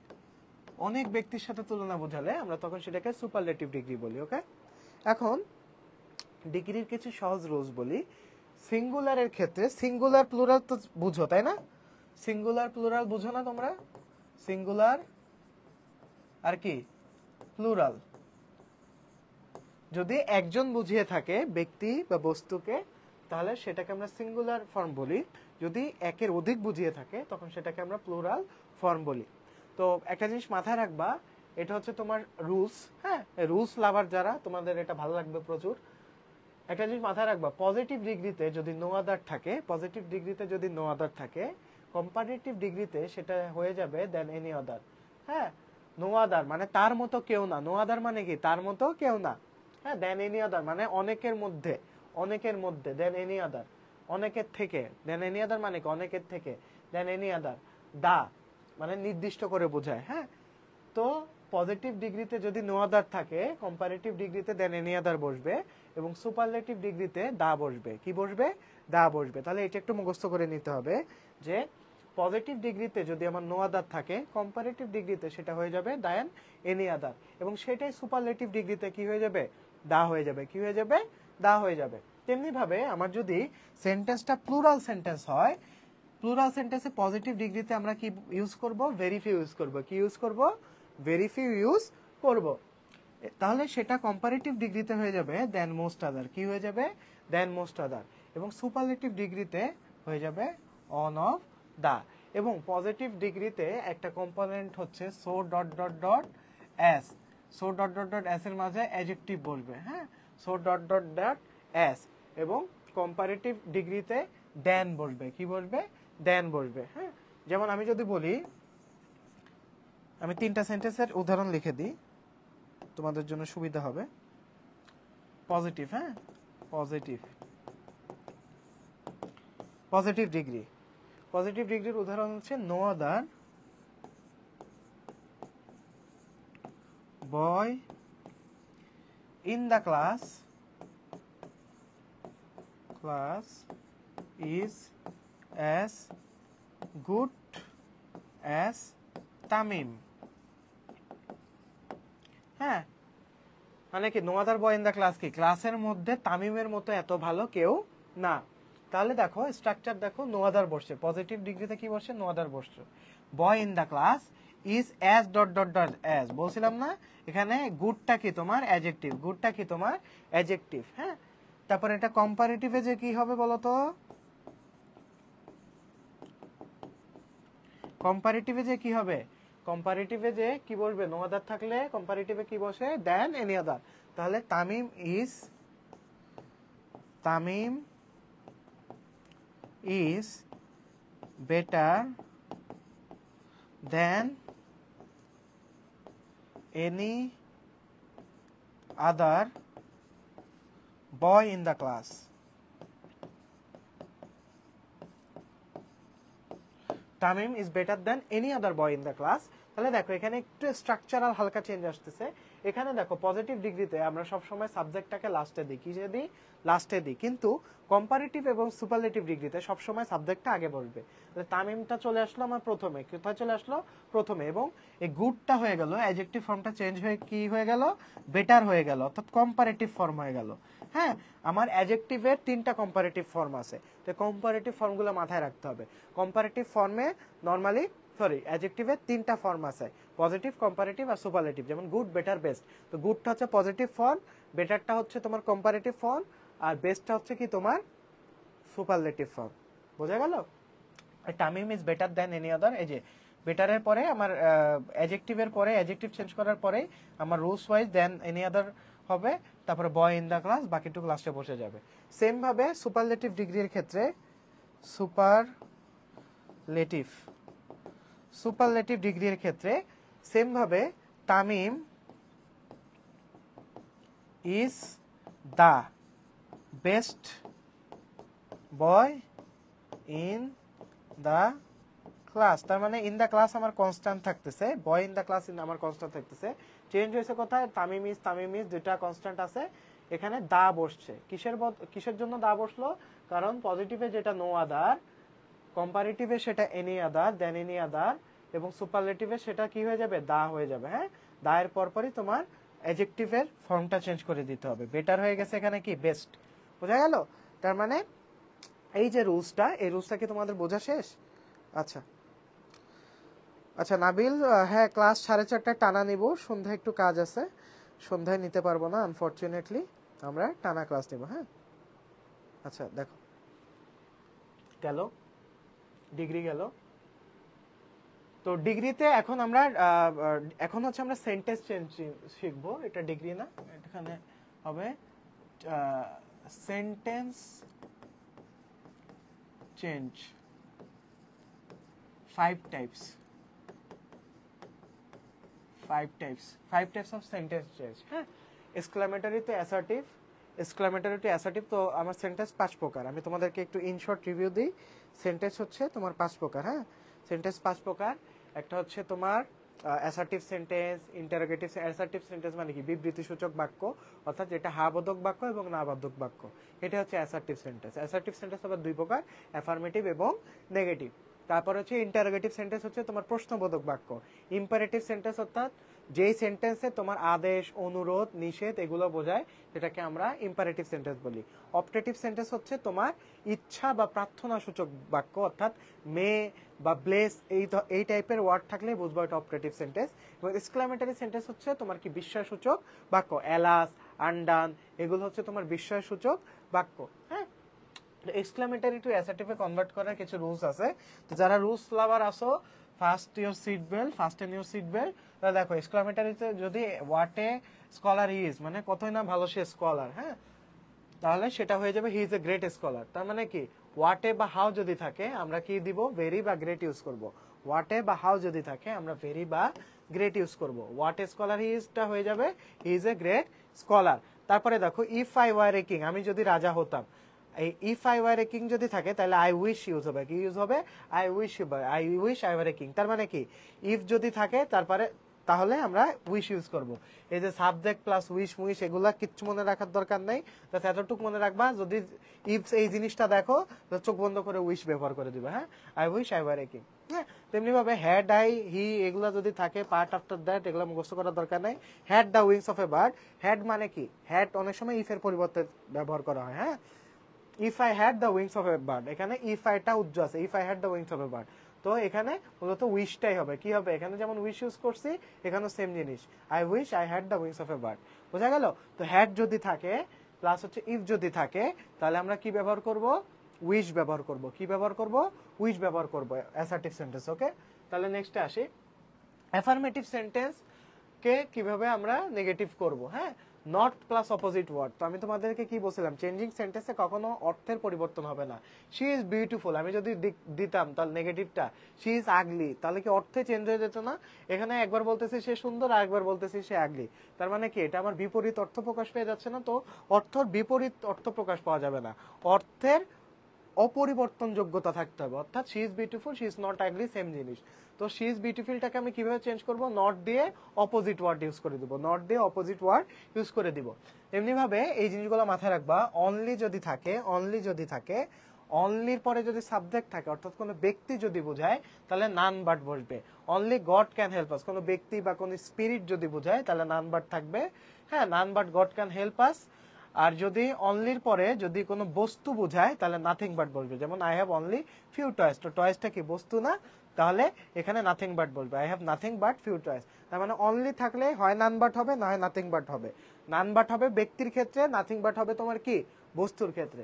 অনেক ব্যক্তির সাথে তুলনা বোঝালে আমরা তখন সেটাকে সুপারলেটিভ ডিগ্রি বলি। ওকে, এখন ডিগ্রির কিছু সহজ রুলস বলি। সিঙ্গুলারের ক্ষেত্রে সিঙ্গুলার প্লুরাল তো বুঝো, তাই না? সিঙ্গুলার প্লুরাল বুঝো না তোমরা? সিঙ্গুলার আর কি প্লুরাল। যদি একজন বুঝিয়ে থাকে ব্যক্তি বা বস্তুকে তাহলে সেটাকে আমরা সিঙ্গুলার ফর্ম বলি। যদি একের অধিক বুঝিয়ে থাকে তখন সেটাকে আমরা প্লুরাল ফর্ম বলি। তো একটা জিনিস মাথায় রাখবা, এটা হচ্ছে তোমার রুলস। হ্যাঁ, রুলস লাভার যারা, তোমাদের এটা ভালো লাগবে প্রচুর। একটা জিনিস মাথায় রাখবা, পজিটিভ ডিগ্রিতে যদি নো আদার থাকে, পজিটিভ ডিগ্রিতে যদি নো আদার থাকে, কম্পারেটিভ ডিগ্রিতে সেটা হয়ে যাবে দেন এনি আদার। হ্যাঁ, নো আদার মানে তার মতো কেউ না। নো আদার মানে কি? তার মতো কেউ না। হ্যাঁ, দেন এনি আদার মানে অনেকের মধ্যে, অনেকের মধ্যে, দেন এনি আদার, অনেকের থেকে। দেন এনি আদার মানে কি? অনেকের থেকে। দেন এনি আদার, দা মানে নির্দিষ্ট করে বোঝায়। হ্যাঁ, তো পজিটিভ ডিগ্রিতে যদি নো আদার থাকে, কম্পারেটিভ ডিগ্রিতে দেন এনি আদার বসবে, এবং সুপারলেটিভ ডিগ্রিতে দা বসবে। কি বসবে? দা বসবে। তাহলে এটা একটু মুখস্থ করে নিতে হবে যে পজিটিভ ডিগ্রিতে যদি আমার নো আদার থাকে, কম্পারেটিভ ডিগ্রিতে সেটা হয়ে যাবে দেন এনি আদার, এবং সেটাই সুপারলেটিভ ডিগ্রিতে কি হয়ে যাবে? দা হয়ে যাবে। কি হয়ে যাবে? দা হয়ে যাবে। তেমনি ভাবে আমার যদি সেন্টেন্সটা প্লুরাল সেন্টেন্স হয়, প্লুরাল সেন্টেন্সে পজিটিভ ডিগ্রিতে আমরা কি ইউজ করব? ভেরি ফিউ ইউজ করব। কি ইউজ করব? ভেরি ফিউ ইউজ করব। তাহলে সেটা কম্পারেটিভ ডিগ্রিতে হয়ে যাবে দেন মোস্ট আদার। কি হয়ে যাবে? দেন মোস্ট আদার। এবং সুপারলেটিভ ডিগ্রিতে হয়ে যাবে অন অফ দা। এবং পজিটিভ ডিগ্রিতে একটা কম্পোনেন্ট হচ্ছে so dot dot dot S. So dot dot dot S এর মাঝে অ্যাডজেক্টিভ বসবে। হ্যাঁ, so dot dot dot S. এবং কম্পারেটিভ ডিগ্রিতে দেন বসবে। কি বসবে? দেন বসবে। হ্যাঁ, যেমন আমি যদি বলি, আমি 3টা সেন্টেন্সের উদাহরণ লিখে দিই তোমাদের জন্য সুবিধা হবে। পজিটিভ, হ্যাঁ, পজিটিভ, পজিটিভ ডিগ্রি। পজিটিভ ডিগ্রির উদাহরণ হচ্ছে no other boy in the class is as good as Tamim. হ্যাঁ, মানে কি? No other boy in the class কি? ক্লাসের মধ্যে তামিমের মতো এত ভালো কেউ না। তাহলে দেখো স্ট্রাকচার দেখো, নো আদার বসছে। পজিটিভ ডিগ্রিতে কি বসছে? নো আদার বসছে। বয় in the class is as dot dot dot as. বলছিলাম না এখানে গুডটা কি তোমার? অ্যাডজেক্টিভ। গুডটা কি তোমার? অ্যাডজেক্টিভ। হ্যাঁ, তারপর এটা কম্পারেটিভে যে কি হবে বলো তো? কম্পারেটিভে যে কি হবে? কম্পারেটিভে যে কি বলবে? নো আদার থাকলে কম্পারেটিভে কি বসে? Than any other. তাহলে Tamim is better than any other boy in the class. Tamim is better than any other boy in the class. তাহলে দেখো এখানে একটু স্ট্রাকচারাল হালকা চেঞ্জ আসতেছে। এখানে দেখো পজিটিভ ডিগ্রিতে আমরা সবসময় সাবজেক্টটাকে লাস্টে দিই। কিসে দিই? লাস্টে দিই। কিন্তু কম্পারেটিভ এবং সুপারলেটিভ ডিগ্রিতে সবসময় সাবজেক্টটা আগে বলবে। তাহলে তামিমটা চলে আসলো আমার প্রথমে। কোথায় চলে আসলো? প্রথমে। এবং এই গুডটা হয়ে গেল, অ্যাডজেক্টিভ ফর্মটা চেঞ্জ হয়ে কি হয়ে গেল? বেটার হয়ে গেল, অর্থাৎ কম্পারেটিভ ফর্ম হয়ে গেল। হ্যাঁ, আমার অ্যাডজেক্টিভের 3টা কম্পারেটিভ ফর্ম আছে। তো কম্পারেটিভ ফর্মগুলো মাথায় রাখতে হবে। কম্পারেটিভ ফর্মে নরমালি অ্যাডজেক্টিভের 3টা ফর্ম আছে, পজিটিভ, কম্পারেটিভ আর সুপারলেটিভ। যেমন গুড, বেটার, বেস্ট। তো গুডটা হচ্ছে পজিটিভ ফর্ম, বেটারটা হচ্ছে তোমার কম্পারেটিভ ফর্ম, আর বেস্টটা হচ্ছে কি তোমার সুপারলেটিভ ফর্ম। বোঝা গেল? Tamim is better than any other, এই যে বেটারের পরে আমার অ্যাডজেক্টিভের পরে অ্যাডজেক্টিভ চেঞ্জ করার পরে আমার রুলস ওয়াইজ দেন এনি আদার হবে, তারপরে বয় ইন দ্য ক্লাস, বাকিটুকু লাস্টে বসে যাবে। সেম ভাবে সুপারলেটিভ ডিগ্রির ক্ষেত্রে সুপারলেটিভ ডিগ্রির ক্ষেত্রে সেম ভাবে Tamim is the best boy in the class. তার মানে ইন দ্য ক্লাস আমার কনস্ট্যান্ট থাকতেছে, বয় ইন দ্য ক্লাস আমার কনস্ট্যান্ট থাকতেছে। চেঞ্জ হয়েছে কোথায়? তামিম ইজ দুইটা কনস্ট্যান্ট আছে, এখানে দা বসছে। কিসের জন্য দা বসলো? কারণ পজিটিভে যেটা নো আদার, কম্পারেটিভে সেটা এনি আদার, দেন এনি আদার, এবং সুপারলেটিভে সেটা কি হয়ে যাবে? দা হয়ে যাবে। হ্যাঁ, দা এর পরপরই তোমার অ্যাডজেক্টিভের ফর্মটা চেঞ্জ করে দিতে হবে। বেটার হয়ে গেছে এখানে কি? বেস্ট। বোঝা গেল? তার মানে এই যে রুলসটা, এই রুলসটা কি তোমাদের বোঝা শেষ? আচ্ছা আচ্ছা নাবিল, হ্যাঁ ক্লাস 4:30 টানা নিব, সন্ধ্যায় একটু কাজ আছে, সন্ধ্যায় নিতে পারবো না আনফরচুনেটলি, আমরা টানা ক্লাস নিব। হ্যাঁ আচ্ছা দেখো, গেল ডিগ্রি গেল। তো ডিগ্রিতে এখন আমরা আমরা সেন্টেন্স চেঞ্জ শিখবো। এটা ডিগ্রি না, এখানে হবে sentence change 5 types of sentence change. হ্যাঁ, এক্সক্লামেটরি টু অ্যাসার্টিভ। তো আমার সেন্টেন্স 5 প্রকার। আমি তোমাদেরকে একটু ইন শর্ট রিভিউ দিই। সেন্টেন্স হচ্ছে তোমার 5 প্রকার। হ্যাঁ, সেন্টেন্স 5 প্রকার। একটা হচ্ছে তোমার assertive sentence, interrogative. Assertive sentence মানে কি? বিবৃতিসূচক বাক্য, অর্থাৎ যেটা হা বোধক বাক্য এবং না বোধক বাক্য, এটা হচ্ছে অ্যাসার্টিভ সেন্টেন্স। অ্যাসার্টিভ সেন্টেন্স আবার 2 প্রকার, অ্যাফার্মেটিভ এবং নেগেটিভ। তারপর হচ্ছে ইন্টারোগেটিভ সেন্টেন্স, হচ্ছে তোমার প্রশ্নবোধক বাক্য। ইম্পারেটিভ সেন্টেন্স অর্থাৎ যেই সেন্টেন্সে তোমার আদেশ, অনুরোধ, নিষেধ এগুলো বোঝায়, সেটাকে আমরা ইম্পারেটিভ সেন্টেন্স বলি। অপটেটিভ সেন্টেন্স হচ্ছে তোমার ইচ্ছা বা প্রার্থনা সূচক বাক্য, অর্থাৎ মে বা ব্লেস এই টাইপের ওয়ার্ড থাকলে বুঝবো এটা অপটেটিভ সেন্টেন্স। এবং এক্সক্লামেটরি সেন্টেন্স হচ্ছে তোমার কি? বিস্ময়সূচক বাক্য। অ্যালাস, আন্ডান এগুলো হচ্ছে তোমার বিস্ময়সূচক বাক্য। হ্যাঁ, এক্সক্লামেটরি টু অ্যাসার্টিভে কনভার্ট করার কিছু রুলস আছে। তো যারা রুলস লাভার আসো, ফাস্টেন ইউর সিট বেল্ট। দেখো এক্সক্লামেটরিতে যদি হোয়াট এ স্কলার ইজ, মানে কতই না ভালো সে স্কলার, হ্যাঁ, তাহলে সেটা হয়ে যাবে he is a great scholar. তার মানে কি? হোয়াট এ বা হাউ যদি থাকে আমরা কি দিব? ভেরি বা গ্রেট ইউজ করব। হোয়াট এ বা হাউ যদি থাকে আমরা ভেরি বা গ্রেট ইউজ করব। হোয়াট এ স্কলার হি ইজটা হয়ে যাবে he is a great scholar. তারপরে দেখো if I were a king, আমি যদি রাজা হতাম, এই if I were a king যদি থাকে তাহলে আই উইশ ইউজ হবে। কি ইউজ হবে? I wish I were a king. তার মানে কি? ইফ যদি থাকে তারপরে তাহলে আমরা উইশ ইউজ করব। এই যে সাবজেক্ট প্লাস উইশ এগুলা কিচ্ছু মনে রাখার দরকার নেই, জাস্ট এতটুকু মনে রাখবা। যদি ইফ এই জিনিসটা দেখো চোখ বন্ধ করে উইশ ব্যবহার করে দিবে। হ্যাঁ, I wish I were a king. হ্যাঁ, তেমনি ভাবে হ্যাড আই, হি এগুলা যদি থাকে পার্ট আফটার দ্যাট, এগুলো মুখস্থ করার দরকার নেই। Had the wings of a bird, had মানে কি? হ্যাড অনেক সময় ইফ এর পরিবর্তে ব্যবহার করা হয়। হ্যাঁ, if I had the wings of a bird, এখানে ইফ আইটা উজ্জ্ব আছে, if I had the wings of a bird. তো এখানে মূলত উইশটাই হবে। কি হবে? এখানে যেমন উইশ ইউজ করছি, এখানেও সেম জিনিস, I wish I had the wings of a bird. বোঝা গেল? তো হ্যাড যদি থাকে প্লাস হচ্ছে ইফ যদি থাকে, তাহলে আমরা কি ব্যবহার করব? উইশ ব্যবহার করব। কি ব্যবহার করব? উইশ ব্যবহার করব অ্যাসার্টিভ সেন্টেন্স। ওকে, তাহলে নেক্সটে আসি অ্যাফার্মেটিভ সেন্টেন্স কে কিভাবে আমরা নেগেটিভ করব। হ্যাঁ, নট প্লাস অপোজিট ওয়ার্ড। তো আমি তোমাদেরকে কি বলছিলাম? চেঞ্জিং সেন্টেন্সে কখনো অর্থের পরিবর্তন হবে না। শি ইজ বিউটিফুল আমি যদি দিতাম তাহলে নেগেটিভটা শি ইজ আগলি, তাহলে কি অর্থে চেঞ্জ হয়ে যেত না? এখানে একবার বলতেছি সে সুন্দর, আর একবার বলতেছি সে আগলি। তার মানে কি? এটা আমার বিপরীত অর্থ প্রকাশ পেয়ে যাচ্ছে না? তো অর্থের বিপরীত অর্থ প্রকাশ পাওয়া যাবে না, অর্থের অপরিবর্তন যোগ্যতা থাকতে হবে। অর্থাৎ she is beautiful, she is not ugly, same জিনিস। তো শি ইজ বিউটিফুলটাকে আমি কিভাবে চেঞ্জ করব? নট দিয়ে অপোজিট ওয়ার্ড ইউজ করে দিব, নট দিয়ে অপোজিট ওয়ার্ড ইউজ করে দিব। এমনি ভাবে এই জিনিসগুলো মাথায় রাখবা। অনলি যদি থাকে, অনলির পরে যদি সাবজেক্ট থাকে, অর্থাৎ কোনো ব্যক্তি যদি বোঝায় তাহলে নান বাট বসবে। অনলি গড ক্যান হেল্প আস, কোনো ব্যক্তি বা কোনো স্পিরিট যদি বোঝায় তাহলে নান বাট থাকবে। হ্যাঁ, none but God can help us. আর যদি অনলির পরে যদি কোনো বস্তু বোঝায় তাহলে নাথিং বাট বলবে। যেমন I have only few toys, তো টয়েসটা কি? বস্তু না, তাহলে এখানে নাথিং বাট বলবে। I have nothing but few toys. তার মানে অনলি থাকলে হয় নান বাট হবে, না হয় নাথিং বাট হবে। নান বাট হবে ব্যক্তির ক্ষেত্রে, নাথিং বাট হবে তোমার কি? বস্তুর ক্ষেত্রে।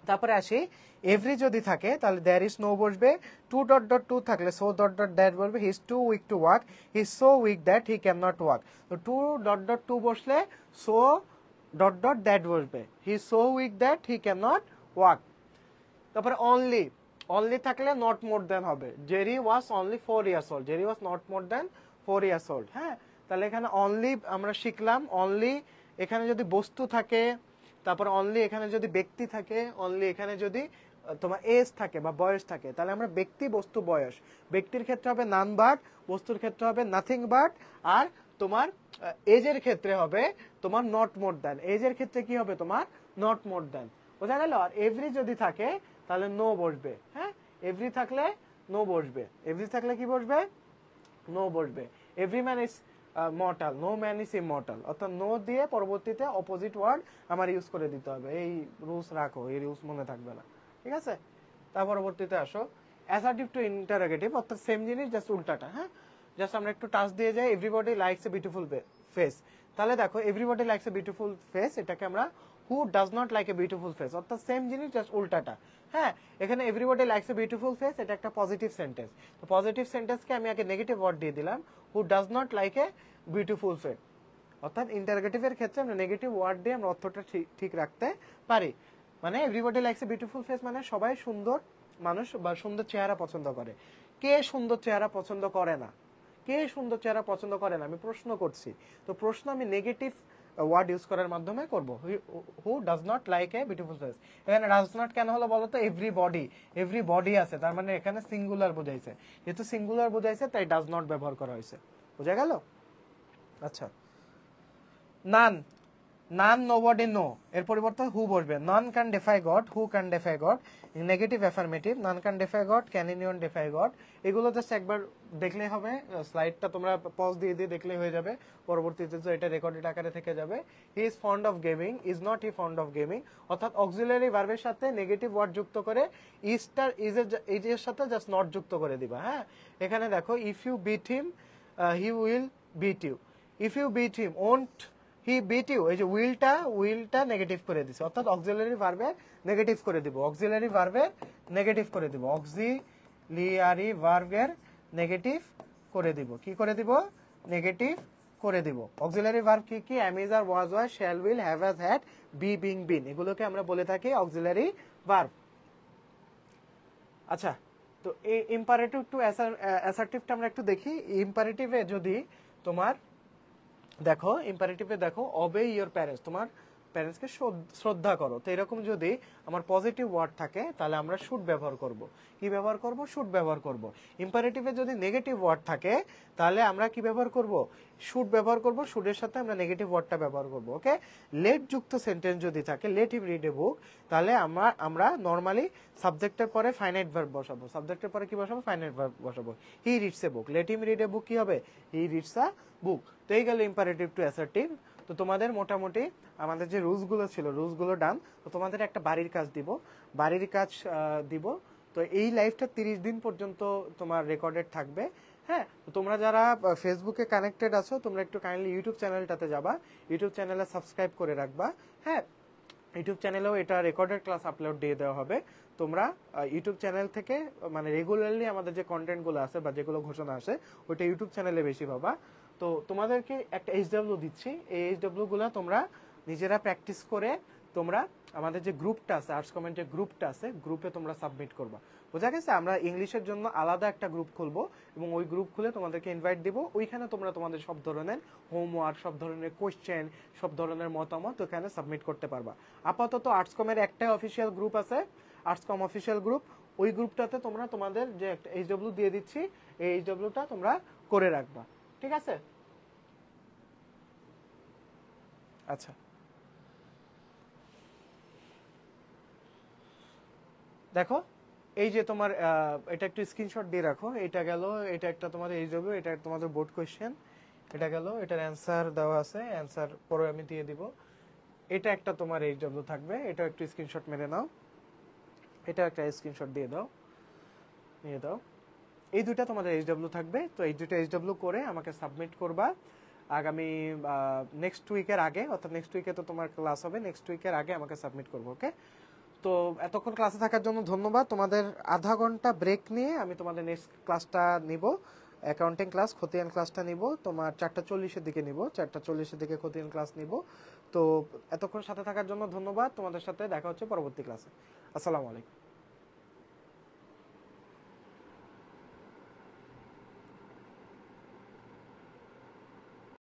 তারপরে আসি এভরি যদি থাকে তাহলে দেয়ার ইজ নো বসবে, টু ডট ডট টু থাকলে সো ডট ডট দ্যাট বসবে, he is too weak to walk, he is so weak that he can not walk. তো টু ডট ডট টু বসলে so dot dot that বসবে, he is so weak that he can not walk. তারপরে only, only থাকলে not more than হবে, Jerry was only 4 years old, Jerry was not more then 4 years old. হ্যাঁ, তাহলে এখানে only আমরা শিখলাম, only এখানে যদি বস্তু থাকে, তারপর অনলি এখানে যদি ব্যক্তি থাকে, অনলি এখানে যদি তোমার এজ থাকে বা বয়স থাকে, তাহলে আমরা ব্যক্তি বস্তু বয়স, ব্যক্তির ক্ষেত্রে হবে নান বাট, বস্তুর ক্ষেত্রে হবে নাথিং বাট, আর তোমার এজের ক্ষেত্রে হবে তোমার নট মোর দ্যান, এজের ক্ষেত্রে কি হবে তোমার নট মোর দ্যান, বোঝা গেল। আর এভরি যদি থাকে তাহলে নো বসবে। হ্যাঁ, এভরি থাকলে নো বসবে, এভরি থাকলে কি বসবে, নো বসবে। Every man is mortal, no man is immortal, অর্থাৎ নো দিয়ে পরবর্তীতে অপোজিট ওয়ার্ড আমার ইউজ করে দিতে হবে। এই রুলস রাখো, এই রুলস মনে থাকবে না, ঠিক আছে। তার পরবর্তীতে আসো অ্যাসার্টিভ টু ইন্টারোগেটিভ, অর্থাৎ সেম জিনিস জাস্ট উল্টাটা। হ্যাঁ, জাস্ট আমরা একটু টাচ দিয়ে যাই, everybody likes a beautiful face, তাহলে দেখো everybody likes a beautiful face, এটাকে আমরা who does not like a beautiful face, অর্থাৎ সেম জিনিস জাস্ট উল্টাটা। হ্যাঁ, এখানে everybody likes a beautiful face, এটা একটা পজিটিভ সেন্টেন্স, তো পজিটিভ সেন্টেন্সকে আমি আগে নেগেটিভ ওয়ার্ড দিয়ে দিলাম, who does not like a beautiful face, অর্থাৎ ইন্টারোগেটিভের ক্ষেত্রে আমরা নেগেটিভ ওয়ার্ড দিয়ে আমরা অর্থটা ঠিক রাখতে পারি। মানে everybody likes a beautiful face মানে সবাই সুন্দর মানুষ বা সুন্দর চেহারা পছন্দ করে। কে সুন্দর চেহারা পছন্দ করে না, কে সুন্দর চেহারা পছন্দ করে না, আমি প্রশ্ন করছি। তো প্রশ্ন আমি নেগেটিভ ওয়ার্ড ইউজ করার মাধ্যমে করব, who does not like a beautiful face. এখানে ডাজ নট কেন হলো বলো তো, এভরিবডি, এভরিবডি আছে, তার মানে এখানে সিঙ্গুলার বোঝাইছে, যেহেতু সিঙ্গুলার বোঝাইছে তাই ডাজ নট ব্যবহার করা হয়েছে, বোঝা গেল। আচ্ছা, নান, নান নোবডি নো, এর পরিবর্তে হু বসবে, none can defy God, who can defy God, negative affirmative, none can defy God, can anyone defy God. এগুলো জাস্ট একবার দেখলেই হবে, স্লাইডটা তোমরা পজ দিয়ে দিয়ে দেখলেই হয়ে যাবে, পরবর্তীতে তো এটা রেকর্ডেড আকারে থেকে যাবে। He is fond of gaming, is not he fond of gaming, অর্থাৎ অক্সিলারি ভার্বের সাথে নেগেটিভ ওয়ার্ড যুক্ত করে ইজটার ইজের সাথে জাস্ট নট যুক্ত করে দিবা। হ্যাঁ, এখানে দেখো if you beat him he will beat you, if you beat him won't he beat you, এই যে উইলটা নেগেটিভ করে দিছে, অর্থাৎ অক্সিলারি ভার্বের নেগেটিভ করে দিব, অক্সিলারি ভার্বের নেগেটিভ করে দিব, অক্সিলিয়ারি ভার্বের নেগেটিভ করে দিব, কি করে দিব, নেগেটিভ করে দিব। অক্সিলারি ভার্ব কি কি, am is are was was shall will have has had be being been, এগুলোকে আমরা বলে থাকি অক্সিলারি ভার্ব। আচ্ছা, তো এই ইম্পারেটিভ টু অ্যাসার্টিভটা আমরা একটু দেখি। ইম্পারেটিভে যদি তোমার দেখো, ইম্পারেটিভে দেখো অবে ইয়োর প্যারেন্টস, তোমার প্যারেন্টসকে শ্রদ্ধা করো, তো এরকম যদি আমার পজিটিভ ওয়ার্ড থাকে তাহলে আমরা শুড ব্যবহার করব, কি ব্যবহার করব, শুড ব্যবহার করব। ইম্পারেটিভে যদি নেগেটিভ ওয়ার্ড থাকে তাহলে আমরা কি ব্যবহার করব, শুড ব্যবহার করব, শুডের সাথে আমরা নেগেটিভ ওয়ার্ডটা ব্যবহার করব। ওকে, লেট যুক্ত সেন্টেন্স যদি থাকে, লেট হিম রিড এ বুক, তাহলে আমরা নর্মালি সাবজেক্টের পরে ফাইনাইট ভার্ব বসাবো, সাবজেক্টের পরে কি বসাবো, ফাইনাইট ভার্ব বসাবো। He reads a book, let him read a book কি হবে, হি রিডস আ বুক। তো এই গেল ইম্পারেটিভ টু অ্যাসার্টিভ। তো তোমাদের মোটামুটি আমাদের যে রুলসগুলো ছিল রুলসগুলো ডান। তো তোমাদের একটা বাড়ির কাজ দিব। তো এই লাইভটা 30 দিন পর্যন্ত তোমার রেকর্ডেড থাকবে। হ্যাঁ, তোমরা যারা ফেসবুকে কানেক্টেড আছো তোমরা একটু কাইন্ডলি ইউটিউব চ্যানেলটাতে যাবা, ইউটিউব চ্যানেলে সাবস্ক্রাইব করে রাখবা। হ্যাঁ, ইউটিউব চ্যানেলেও এটা রেকর্ডেড ক্লাস আপলোড দিয়ে দেওয়া হবে। তোমরা ইউটিউব চ্যানেল থেকে মানে রেগুলারলি আমাদের যে কন্টেন্টগুলো আছে বা যেগুলো ঘোষণা আসে ওইটা ইউটিউব চ্যানেলে বেশি পাবা। তো তোমাদেরকে একটা HW দিচ্ছি, এই HW গুলা তোমরা নিজেরা প্র্যাকটিস করে তোমরা আমাদের যে গ্রুপটা আছে, আর্টস কমেন্টের গ্রুপটা আছে, গ্রুপে তোমরা সাবমিট করবা। বোঝা গেছে? আমরা ইংলিশের জন্য আলাদা একটা গ্রুপ খুলবো এবং ওই গ্রুপ খুলে তোমাদেরকে ইনভাইট দিব। ওইখানে তোমরা তোমাদের সব ধরনের হোমওয়ার্ক, সব ধরনের কোয়েশ্চেন, সব ধরনের মতামত ওখানে সাবমিট করতে পারবা। আপাতত আর্টস কমের একটাই অফিসিয়াল গ্রুপ আছে, আর্টস কম অফিসিয়াল গ্রুপ। ওই গ্রুপটাতে তোমরা তোমাদের যে একটা HW দিয়ে দিচ্ছি, এই HWটা তোমরা করে রাখবা। ঠিক আছে? আচ্ছা, দেখো এই যে তোমার এটা একটু স্ক্রিনশট দিয়ে রাখো। এটা গেল, এটা একটা তোমাদের HW, এটা তোমাদের বোর্ড কোয়েশ্চেন, এটা গেল, এটার অ্যান্সার দেওয়া আছে, অ্যান্সার পরে আমি দিয়ে দিব। এটা একটা তোমার HW থাকবে, এটা একটু স্ক্রিনশট মেরে নাও, এটা একটা স্ক্রিনশট দিয়ে দাও, নিয়ে দাও। এই দুইটা তোমাদের HW থাকবে। তো এই দুইটা HW করে আমাকে সাবমিট করবা আগামী নেক্সট উইকের আগে, অর্থাৎ নেক্সট উইকে তো তোমার ক্লাস হবে, নেক্সট উইকের আগে আমাকে সাবমিট করবো। ওকে, তো তো এতক্ষণ ক্লাসে থাকার জন্য ধন্যবাদ। তোমাদের আধা ঘন্টা ব্রেক নিয়ে আমি তোমাদের নেক্সট ক্লাসটা নিব, অ্যাকাউন্টিং ক্লাস খতিয়ান ক্লাসটা নিব তোমার 4:40-এর দিকে নিব, 4:40-এর দিকে খতিয়ান ক্লাস নিব। তো এতক্ষণ সাথে থাকার জন্য ধন্যবাদ। তোমাদের সাথে দেখা হচ্ছে পরবর্তী ক্লাসে। আসসালামু আলাইকুম।